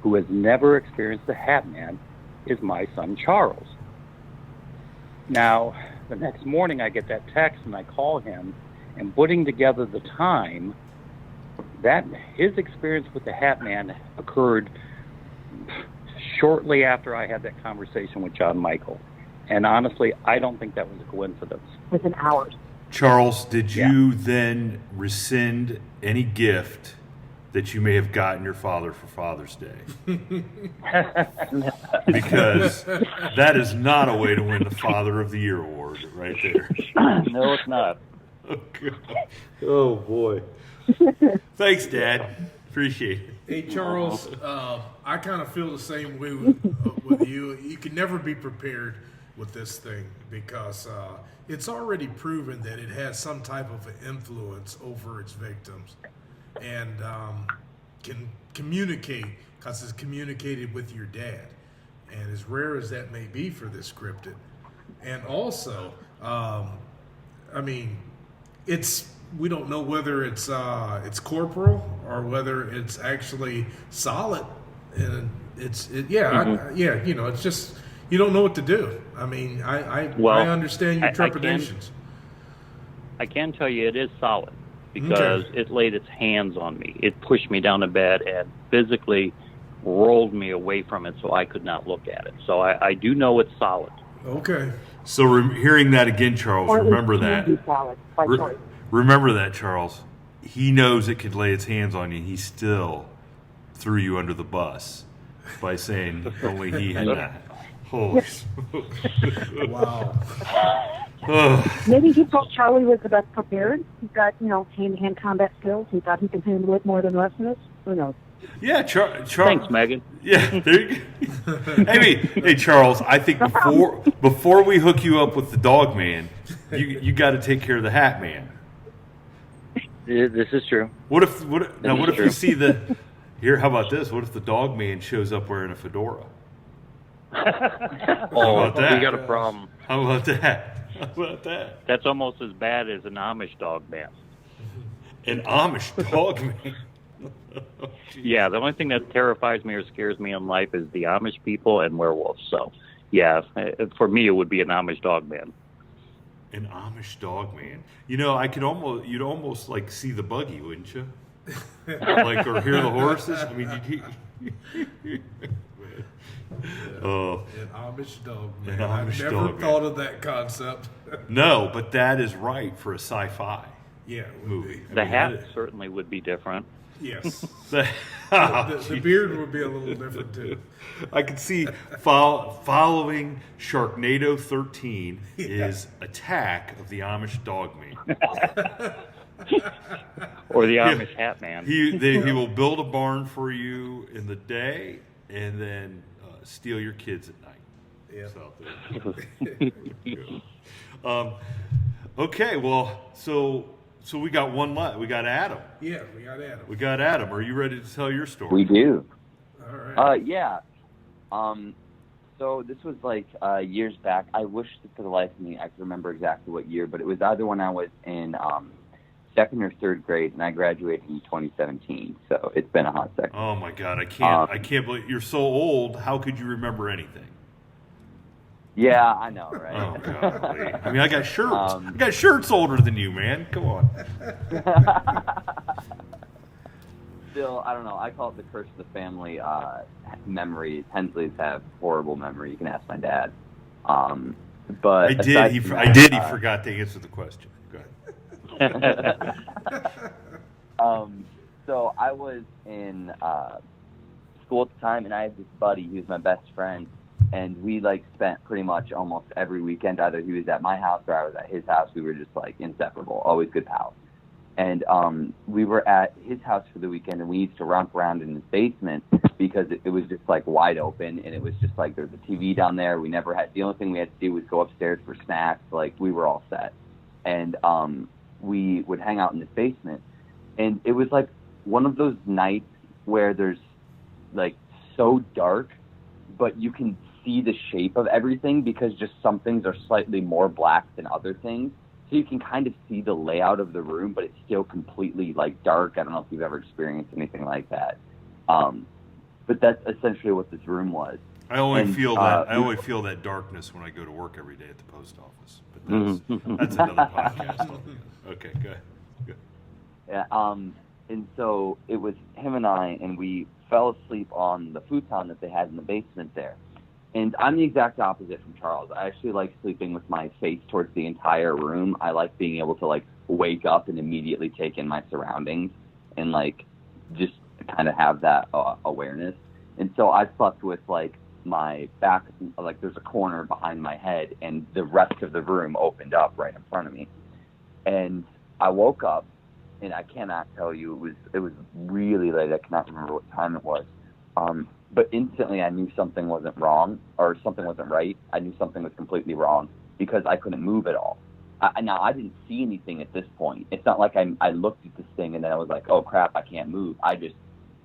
who has never experienced the Hat Man is my son Charles. Now, the next morning I get that text and I call him, and putting together the time, that his experience with the Hat Man occurred shortly after I had that conversation with John Michael. And honestly, I don't think that was a coincidence. Within hours. Charles, did you then rescind any gift that you may have gotten your father for Father's Day? Because that is not a way to win the Father of the Year award right there. No, it's not. Oh, God. Oh boy. Thanks, Dad. Appreciate it. Hey, Charles, I kind of feel the same way with you. You can never be prepared with this thing because it's already proven that it has some type of an influence over its victims and can communicate because it's communicated with your dad. And as rare as that may be for this cryptid, and also, I mean, we don't know whether it's corporal or whether it's actually solid, and it's just you don't know what to do. I mean, I understand your trepidations. I can tell you it is solid because it laid its hands on me. It pushed me down to bed and physically rolled me away from it so I could not look at it. So I do know it's solid. Okay. So hearing that again, Charles, remember that. Remember that, Charles. He knows it could lay its hands on you. He still threw you under the bus by saying only he had that. Holy smokes. Wow. Maybe he thought Charlie was the best prepared. He's got, hand-to-hand combat skills. He thought he could handle it more than the rest of us. Who knows? Yeah, Charles. Thanks, Megan. Yeah, there you go. Hey, Charles. I think before we hook you up with the dog man, you got to take care of the hat man. This is true. What if you see here? How about this? What if the dog man shows up wearing a fedora? How about that? We got a problem. How about that? How about that? That's almost as bad as an Amish dog man. An Amish dog man. Yeah, the only thing that terrifies me or scares me in life is the Amish people and werewolves. So, yeah, for me, it would be an Amish dog man. An Amish dog man. You'd almost like see the buggy, wouldn't you? Like, or hear the horses. I mean, An Amish dog man. I've never thought of that concept. No, but that is right for a sci-fi movie. The hat certainly would be different. Yes. the beard would be a little different too. I could see following Sharknado 13 is Attack of the Amish Dog Man. Or the Amish Hat Man. He will build a barn for you in the day and then steal your kids at night. Yeah. Okay, well, so we got one left. We got Adam. Yeah, we got Adam. Are you ready to tell your story? We do. All right. Yeah. So this was like years back. I wish for the life of me I could remember exactly what year, but it was either when I was in second or third grade, and I graduated in 2017. So it's been a hot second. Oh my God, I can't believe you're so old. How could you remember anything? Yeah, I know, right? Oh God! I mean, I got shirts. I got shirts older than you, man. Come on. Still, I don't know. I call it the curse of the family memories. Hensleys have horrible memory. You can ask my dad. But I did. He forgot to answer the question. Go ahead. So I was in school at the time, and I had this buddy. He was my best friend. And we spent pretty much almost every weekend. Either he was at my house or I was at his house. We were just inseparable, always good pals. And we were at his house for the weekend, and we used to romp around in his basement because it was just wide open, and it was just there's a TV down there. We never had, the only thing we had to do was go upstairs for snacks. We were all set. And we would hang out in his basement. And it was one of those nights where there's so dark, but you can see the shape of everything because just some things are slightly more black than other things. So you can kind of see the layout of the room, but it's still completely dark. I don't know if you've ever experienced anything like that. But that's essentially what this room was. I only feel that darkness when I go to work every day at the post office. But that's another podcast. Okay, go ahead. Yeah. And so it was him and I, and we fell asleep on the futon that they had in the basement there. And I'm the exact opposite from Charles. I actually like sleeping with my face towards the entire room. I like being able to wake up and immediately take in my surroundings and just kind of have that awareness. And so I slept with my back, there's a corner behind my head, and the rest of the room opened up right in front of me. And I woke up, and I cannot tell you, it was really late. I cannot remember what time it was. But instantly I knew something wasn't wrong or something wasn't right. I knew something was completely wrong because I couldn't move at all. Now, I didn't see anything at this point. It's not like I looked at this thing and then I was like, oh, crap, I can't move. I just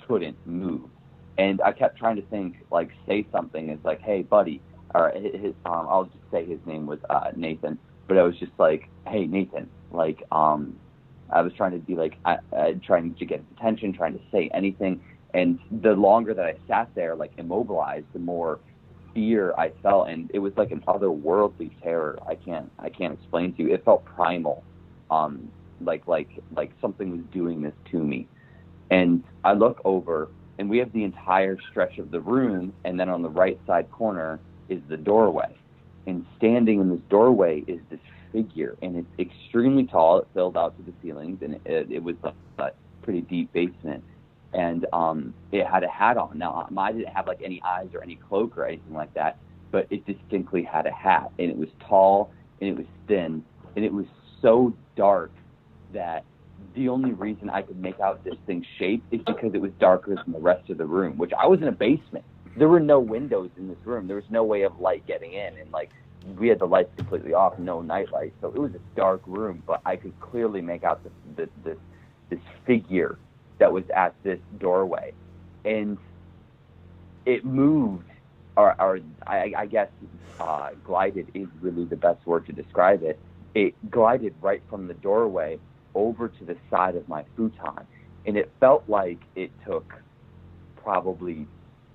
couldn't move. And I kept trying to think, like, say something. It's like, hey, buddy, or I'll just say his name was Nathan, but I was just like, hey, Nathan, like, I was trying to be like, trying to get his attention, trying to say anything. And the longer that I sat there, like, immobilized, the more fear I felt. And it was like an otherworldly terror. I can't explain to you. It felt primal, like something was doing this to me. And I look over, and we have the entire stretch of the room, and then on the right side corner is the doorway. And standing in this doorway is this figure, and it's extremely tall. It filled out to the ceilings, and it was a pretty deep basement. And it had a hat on. Now, I didn't have like any eyes or any cloak or anything like that, but it distinctly had a hat, and it was tall, and it was thin, and it was so dark that the only reason I could make out this thing's shape is because it was darker than the rest of the room, which I was in a basement. There were no windows in this room. There was no way of light getting in, and like we had the lights completely off, no night light, so it was a dark room. But I could clearly make out this figure that was at this doorway, and it moved, or I guess glided is really the best word to describe it. It glided right from the doorway over to the side of my futon, and it felt like it took probably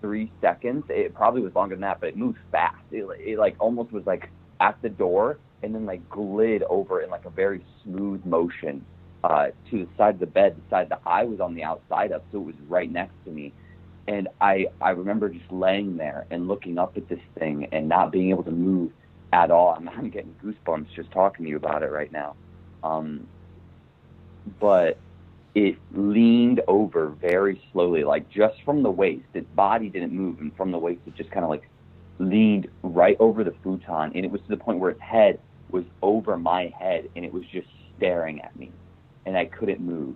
3 seconds. It probably was longer than that, but it moved fast. It like almost was like at the door, and then like glid over in like a very smooth motion to the side of the bed, the side that I was on the outside of, so it was right next to me. And I remember just laying there and looking up at this thing and not being able to move at all. I'm getting goosebumps just talking to you about it right now. But it leaned over very slowly, like just from the waist. Its body didn't move, and from the waist it just kind of like leaned right over the futon, and it was to the point where its head was over my head, and it was just staring at me, and I couldn't move.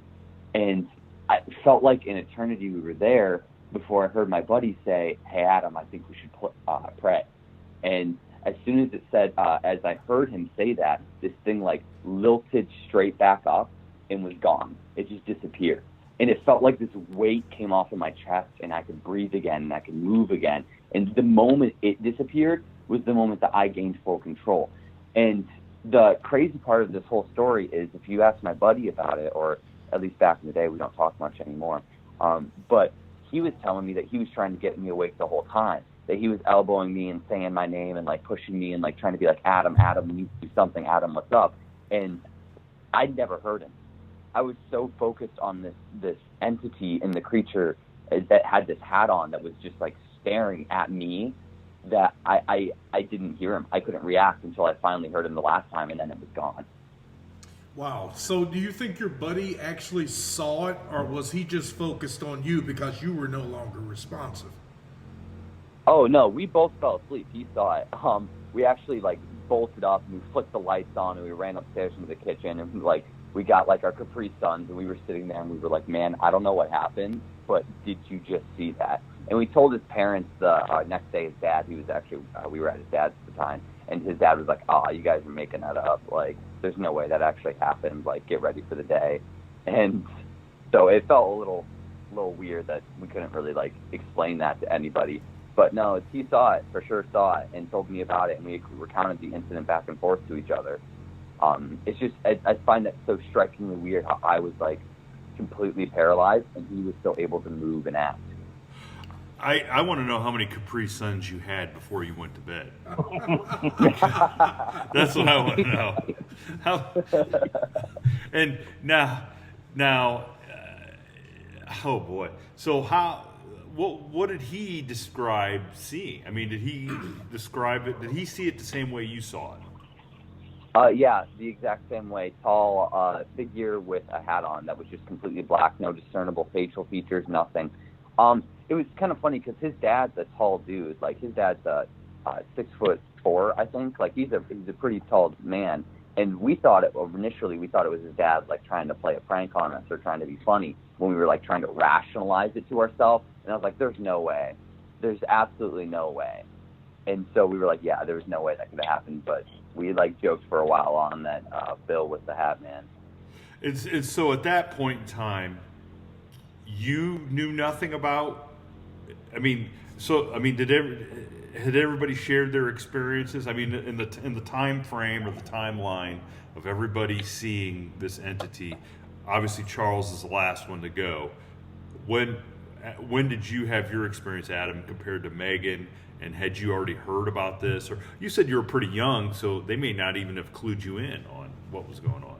And I felt like an eternity we were there before I heard my buddy say, hey, Adam, I think we should pray. And as soon as it said, as I heard him say that, this thing like lilted straight back up and was gone. It just disappeared. And it felt like this weight came off of my chest, and I could breathe again, and I could move again. And the moment it disappeared was the moment that I gained full control. And the crazy part of this whole story is, if you ask my buddy about it, or at least back in the day, we don't talk much anymore, but he was telling me that he was trying to get me awake the whole time, that he was elbowing me and saying my name and like pushing me and like trying to be like, Adam, you need to do something, Adam, what's up? And I'd never heard him. I was so focused on this entity and the creature that had this hat on that was just like staring at me that I didn't hear him. I couldn't react until I finally heard him the last time, and then it was gone. Wow. So do you think your buddy actually saw it, or was he just focused on you because you were no longer responsive? Oh, no, we both fell asleep. He saw it. We actually like bolted up, and we flicked the lights on, and we ran upstairs into the kitchen, and we got like our Capri Suns, and we were sitting there, and we were like, man, I don't know what happened, but did you just see that? And we told his parents the next day. His dad, he was actually, we were at his dad's at the time, and his dad was like, you guys are making that up. Like, there's no way that actually happened. Like, get ready for the day. And so it felt a little weird that we couldn't really like explain that to anybody. But no, he saw it, for sure saw it, and told me about it, and we recounted the incident back and forth to each other. It's just, I find that so strikingly weird how I was like completely paralyzed and he was still able to move and act. I want to know how many Capri Suns you had before you went to bed. That's what I want to know. And now, oh boy. So what did he describe seeing? I mean, did he describe it? Did he see it the same way you saw it? Yeah, the exact same way. Tall figure with a hat on that was just completely black, no discernible facial features, nothing. It was kind of funny because his dad's a tall dude. Like, his dad's 6'4", I think. Like, he's a pretty tall man. And we thought initially we thought it was his dad, like, trying to play a prank on us or trying to be funny when we were, like, trying to rationalize it to ourselves. And I was like, there's no way. There's absolutely no way. And so we were like, yeah, there was no way that could have happened. But we, like, joked for a while on that Bill with the hat man. It's so at that point in time, you knew nothing about had everybody shared their experiences? I mean, in the time frame or the timeline of everybody seeing this entity, obviously Charles is the last one to go. When did you have your experience, Adam, compared to Megan? And had you already heard about this? Or you said you were pretty young, so they may not even have clued you in on what was going on.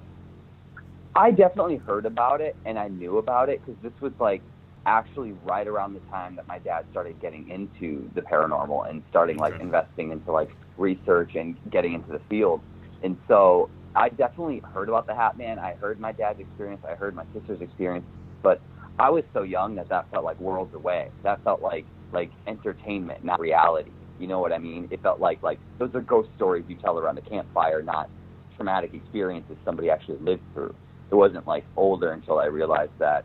I definitely heard about it, and I knew about it because this was like actually right around the time that my dad started getting into the paranormal and starting like investing into like research and getting into the field. And so I definitely heard about the Hat Man. I heard my dad's experience. I heard my sister's experience, but I was so young that felt like worlds away. That felt like entertainment, not reality. You know what I mean? It felt like those are ghost stories you tell around the campfire, not traumatic experiences somebody actually lived through. It wasn't like older until I realized that,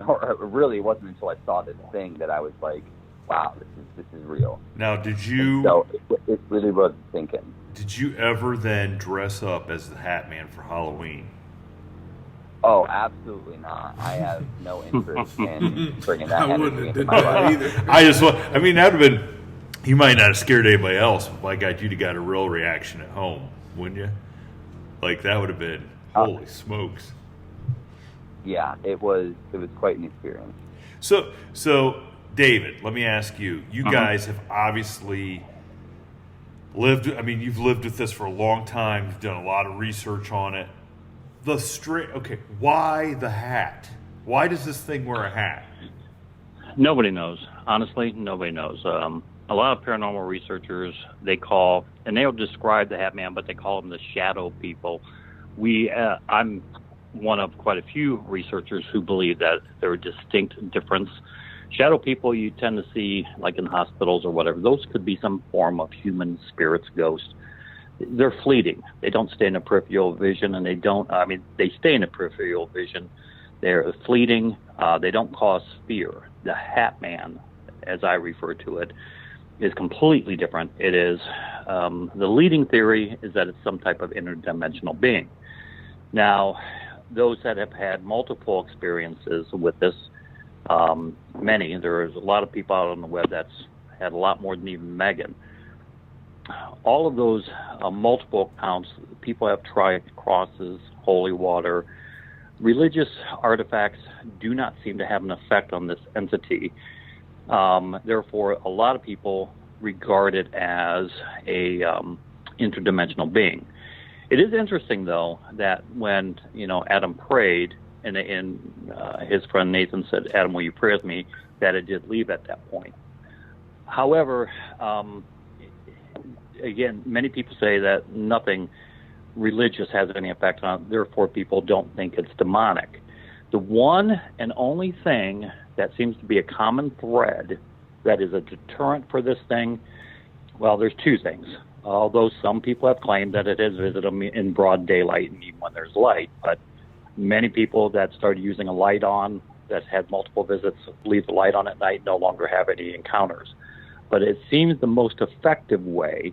or really it wasn't until I saw this thing that I was like, wow, this is real. Now, did you? And so it really was thinking. Did you ever then dress up as the Hat Man for Halloween? Oh, absolutely not. I have no interest in bringing that energy into my that life. either. I mean, that would have been, you might not have scared anybody else, but by God, you'd have got a real reaction at home, wouldn't you? Like, that would have been, holy smokes. Yeah, it was quite an experience. So David, let me ask you, you guys have obviously lived, I mean, you've lived with this for a long time, you've done a lot of research on it. Why the hat? Why does this thing wear a hat? Nobody knows. Honestly, nobody knows. A lot of paranormal researchers, they'll describe the Hat Man, but they call them the shadow people. I'm one of quite a few researchers who believe that there are distinct difference. Shadow people you tend to see like in hospitals or whatever. Those could be some form of human spirits, ghosts. They're fleeting. They don't stay in the peripheral vision, and they stay in the peripheral vision. They're fleeting. They don't cause fear. The Hat Man, as I refer to it, is completely different. It is, the leading theory is that it's some type of interdimensional being. Now, those that have had multiple experiences with this, there's a lot of people out on the web that's had a lot more than even Megan. All of those multiple accounts, people have tried crosses, holy water. Religious artifacts do not seem to have an effect on this entity. Therefore, a lot of people regard it as a interdimensional being. It is interesting, though, that when Adam prayed, and his friend Nathan said, "Adam, will you pray with me?" that it did leave at that point. However, again, many people say that nothing religious has any effect on it, therefore people don't think it's demonic. The one and only thing that seems to be a common thread that is a deterrent for this thing, well, there's two things. Although some people have claimed that it has visited them in broad daylight and even when there's light, but many people that started using a light on, that had multiple visits, leave the light on at night, no longer have any encounters. But it seems the most effective way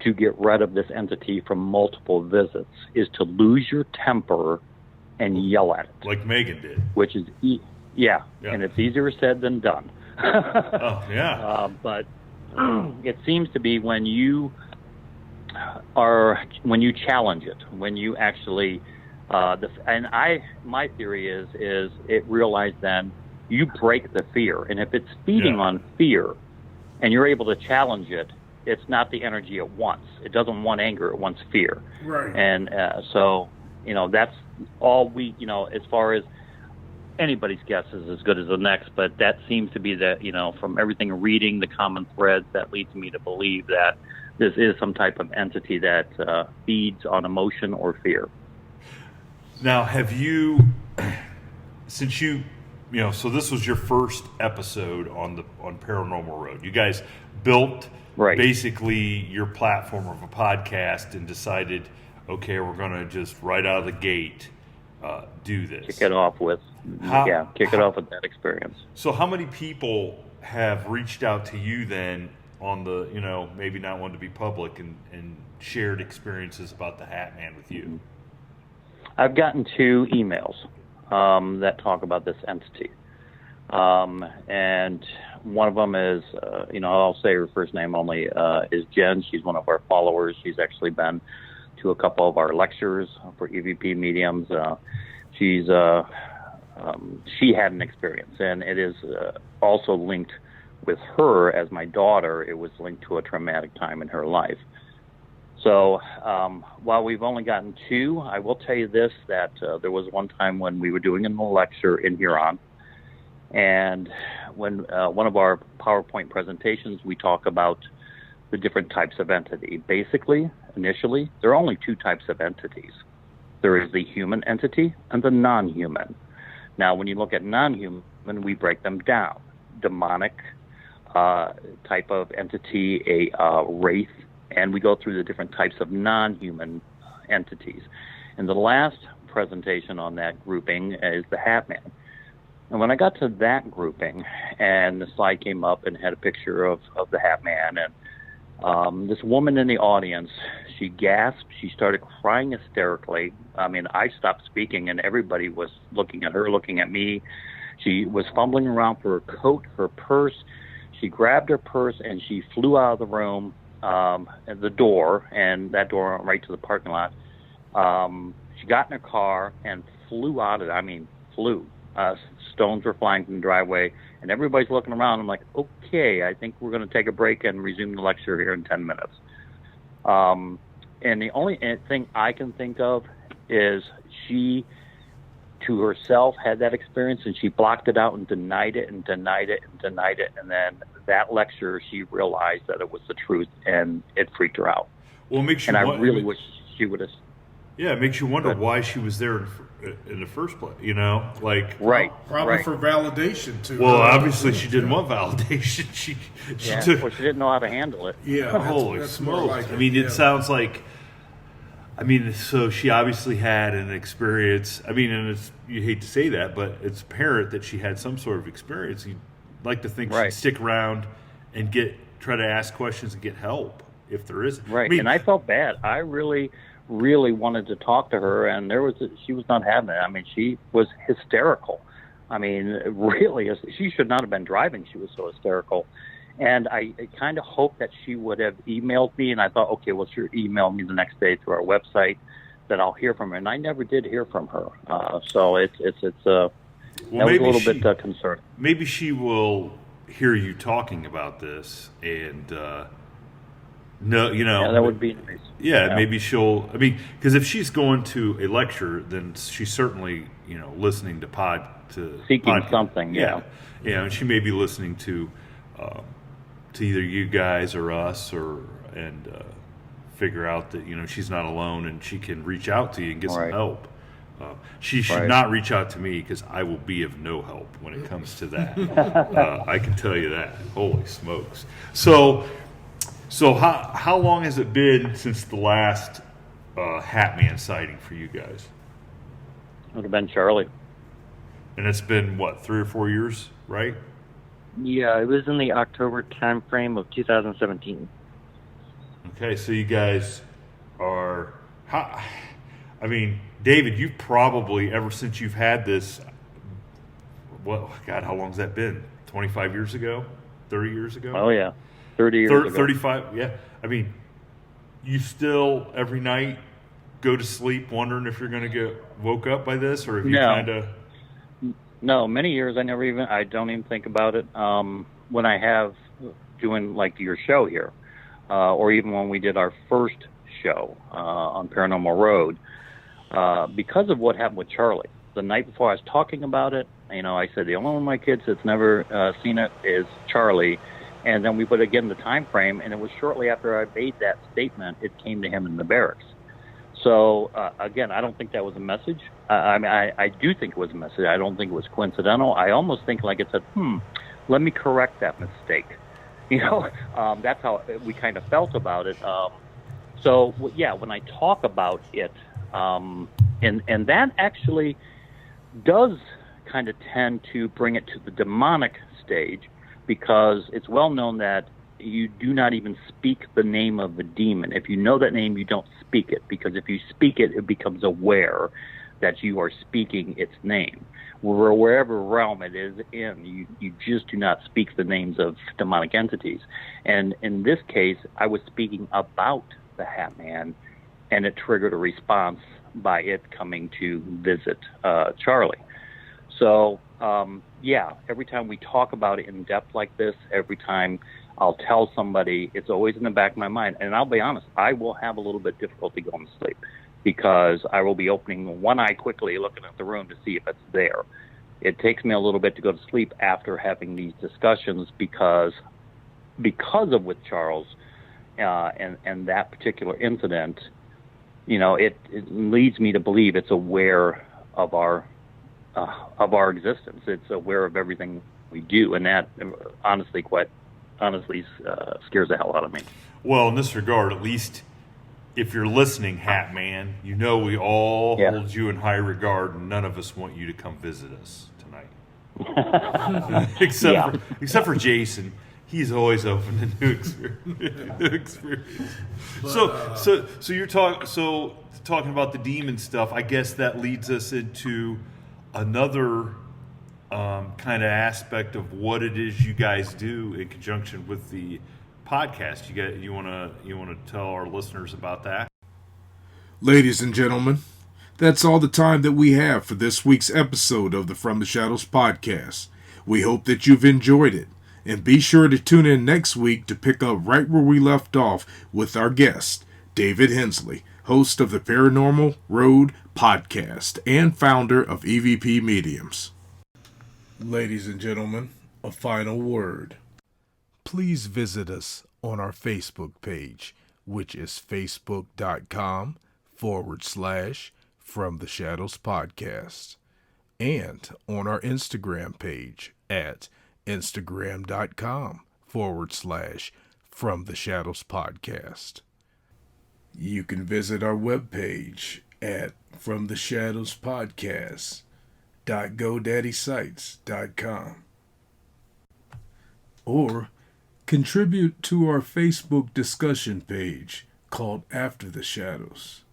to get rid of this entity from multiple visits is to lose your temper and yell at it. Like Megan did. Which is, and it's easier said than done. But it seems to be when you challenge it, when you actually, my theory is it realized then you break the fear. And if it's feeding on fear and you're able to challenge it, it's not the energy it wants. It doesn't want anger, it wants fear. Right. And so, that's all we, as far as anybody's guess is as good as the next, but that seems to be from everything reading, the common threads that leads me to believe that this is some type of entity that feeds on emotion or fear. Now, have you, since you, so this was your first episode on Paranormal Road. You guys built basically your platform of a podcast and decided, okay, we're going to just right out of the gate do this. Kick it off with that experience. So how many people have reached out to you then on the, maybe not wanting to be public and shared experiences about the Hat Man with you? I've gotten 2 emails that talk about this entity. And one of them is, I'll say her first name only, is Jen. She's one of our followers. She's actually been to a couple of our lectures for EVP Mediums. She had an experience, and it is also linked with her as my daughter. It was linked to a traumatic time in her life. So while we've only gotten 2, I will tell you this, that there was one time when we were doing a lecture in Huron, and when one of our PowerPoint presentations, we talk about the different types of entity. Basically, initially, there are only 2 types of entities. There is the human entity and the non-human. Now, when you look at non-human, we break them down. Demonic type of entity, a wraith, and we go through the different types of non-human entities. And the last presentation on that grouping is the Hat Man. And when I got to that grouping, and the slide came up and had a picture of the Hat Man, and this woman in the audience, she gasped, she started crying hysterically. I mean, I stopped speaking, and everybody was looking at her, looking at me. She was fumbling around for her coat, her purse. She grabbed her purse, and she flew out of the room, at the door, and that door went right to the parking lot. She got in her car and flew out of it. I mean, flew. Stones were flying from the driveway, and everybody's looking around. I'm like, okay, I think we're going to take a break and resume the lecture here in 10 minutes. And the only thing I can think of is she, to herself, had that experience, and she blocked it out and denied it and denied it and denied it. And then that lecture, she realized that it was the truth, and it freaked her out. Well, it makes you and I really wish she would have. Yeah, it makes you wonder why she was there in the first place, like... Right. Probably for validation, too. Well, obviously she didn't want validation. She Well, she didn't know how to handle it. Yeah. Holy smokes. It sounds like... so she obviously had an experience. And you hate to say that, but it's apparent that she had some sort of experience. You'd like to think she'd stick around and try to ask questions and get help if there is. Right, and I felt bad. I really wanted to talk to her, and she was not having it. She was hysterical. Really, she should not have been driving. She was so hysterical. And I kind of hoped that she would have emailed me, and I thought, okay, well, she'll email me the next day through our website that I'll hear from her. And I never did hear from her. So that was a little bit concerning. Maybe she will hear you talking about this and... No, Yeah, that would be nice. Yeah, maybe she'll. Because if she's going to a lecture, then she's certainly, listening to seeking podcast. Something. Yeah. And she may be listening to either you guys or us, and figure out that she's not alone and she can reach out to you and get some help. She should not reach out to me, because I will be of no help when it comes to that. I can tell you that. Holy smokes! So how long has it been since the last Hat Man sighting for you guys? It would have been Charlie. And it's been, 3 or 4 years, right? Yeah, it was in the October time frame of 2017. Okay, so you guys are... David, you've probably, ever since you've had this... how long has that been? 25 years ago? 30 years ago? Oh, yeah. 30 years ago. 35, yeah. You still, every night, go to sleep wondering if you're going to get woke up by this, or if you kind of... No, many years I don't even think about it. When I have doing, like, your show here, or even when we did our first show on Paranormal Road, because of what happened with Charlie. The night before I was talking about it, I said the only one of my kids that's never seen it is Charlie. And then we put again the time frame, and it was shortly after I made that statement, it came to him in the barracks. So again, I don't think that was a message. I do think it was a message. I don't think it was coincidental. I almost think like it said, let me correct that mistake. That's how we kind of felt about it. So yeah, when I talk about it, and that actually does kind of tend to bring it to the demonic stage, because it's well known that you do not even speak the name of the demon. If you know that name, you don't speak it, because if you speak it, it becomes aware that you are speaking its name. wherever realm it is in, you just do not speak the names of demonic entities. And in this case, I was speaking about the Hat Man, and it triggered a response by it coming to visit Charlie. So, yeah, every time we talk about it in depth like this, every time I'll tell somebody, it's always in the back of my mind. And I'll be honest, I will have a little bit difficulty going to sleep because I will be opening one eye quickly, looking at the room to see if it's there. It takes me a little bit to go to sleep after having these discussions because of with Charles and that particular incident, you know, it leads me to believe it's aware of our existence. It's aware of everything we do, and that honestly scares the hell out of me. Well, in this regard, at least if you're listening, Hat Man, you know we all hold you in high regard, and none of us want you to come visit us tonight. except for Jason. He's always open to new experience. So you're talking about the demon stuff. I guess that leads us into another kind of aspect of what it is you guys do in conjunction with the podcast. You want to tell our listeners about that? Ladies and gentlemen, that's all the time that we have for this week's episode of the From the Shadows podcast. We hope that you've enjoyed it. And be sure to tune in next week to pick up right where we left off with our guest, David Hensley, host of the Paranormal Road podcast and founder of EVP Mediums. Ladies and gentlemen, a final word. Please visit us on our Facebook page, which is facebook.com/From the Shadows Podcast, and on our Instagram page at Instagram.com/From the Shadows Podcast. You can visit our webpage at FromTheShadowsPodcast.GoDaddySites.com, or contribute to our Facebook discussion page called After the Shadows,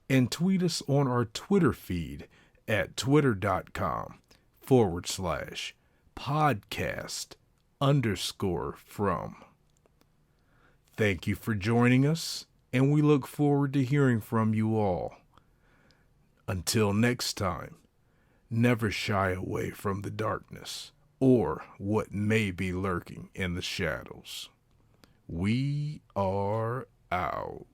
and tweet us on our Twitter feed at twitter.com/podcast_from. Thank you for joining us, and we look forward to hearing from you all. Until next time, never shy away from the darkness or what may be lurking in the shadows. We are out.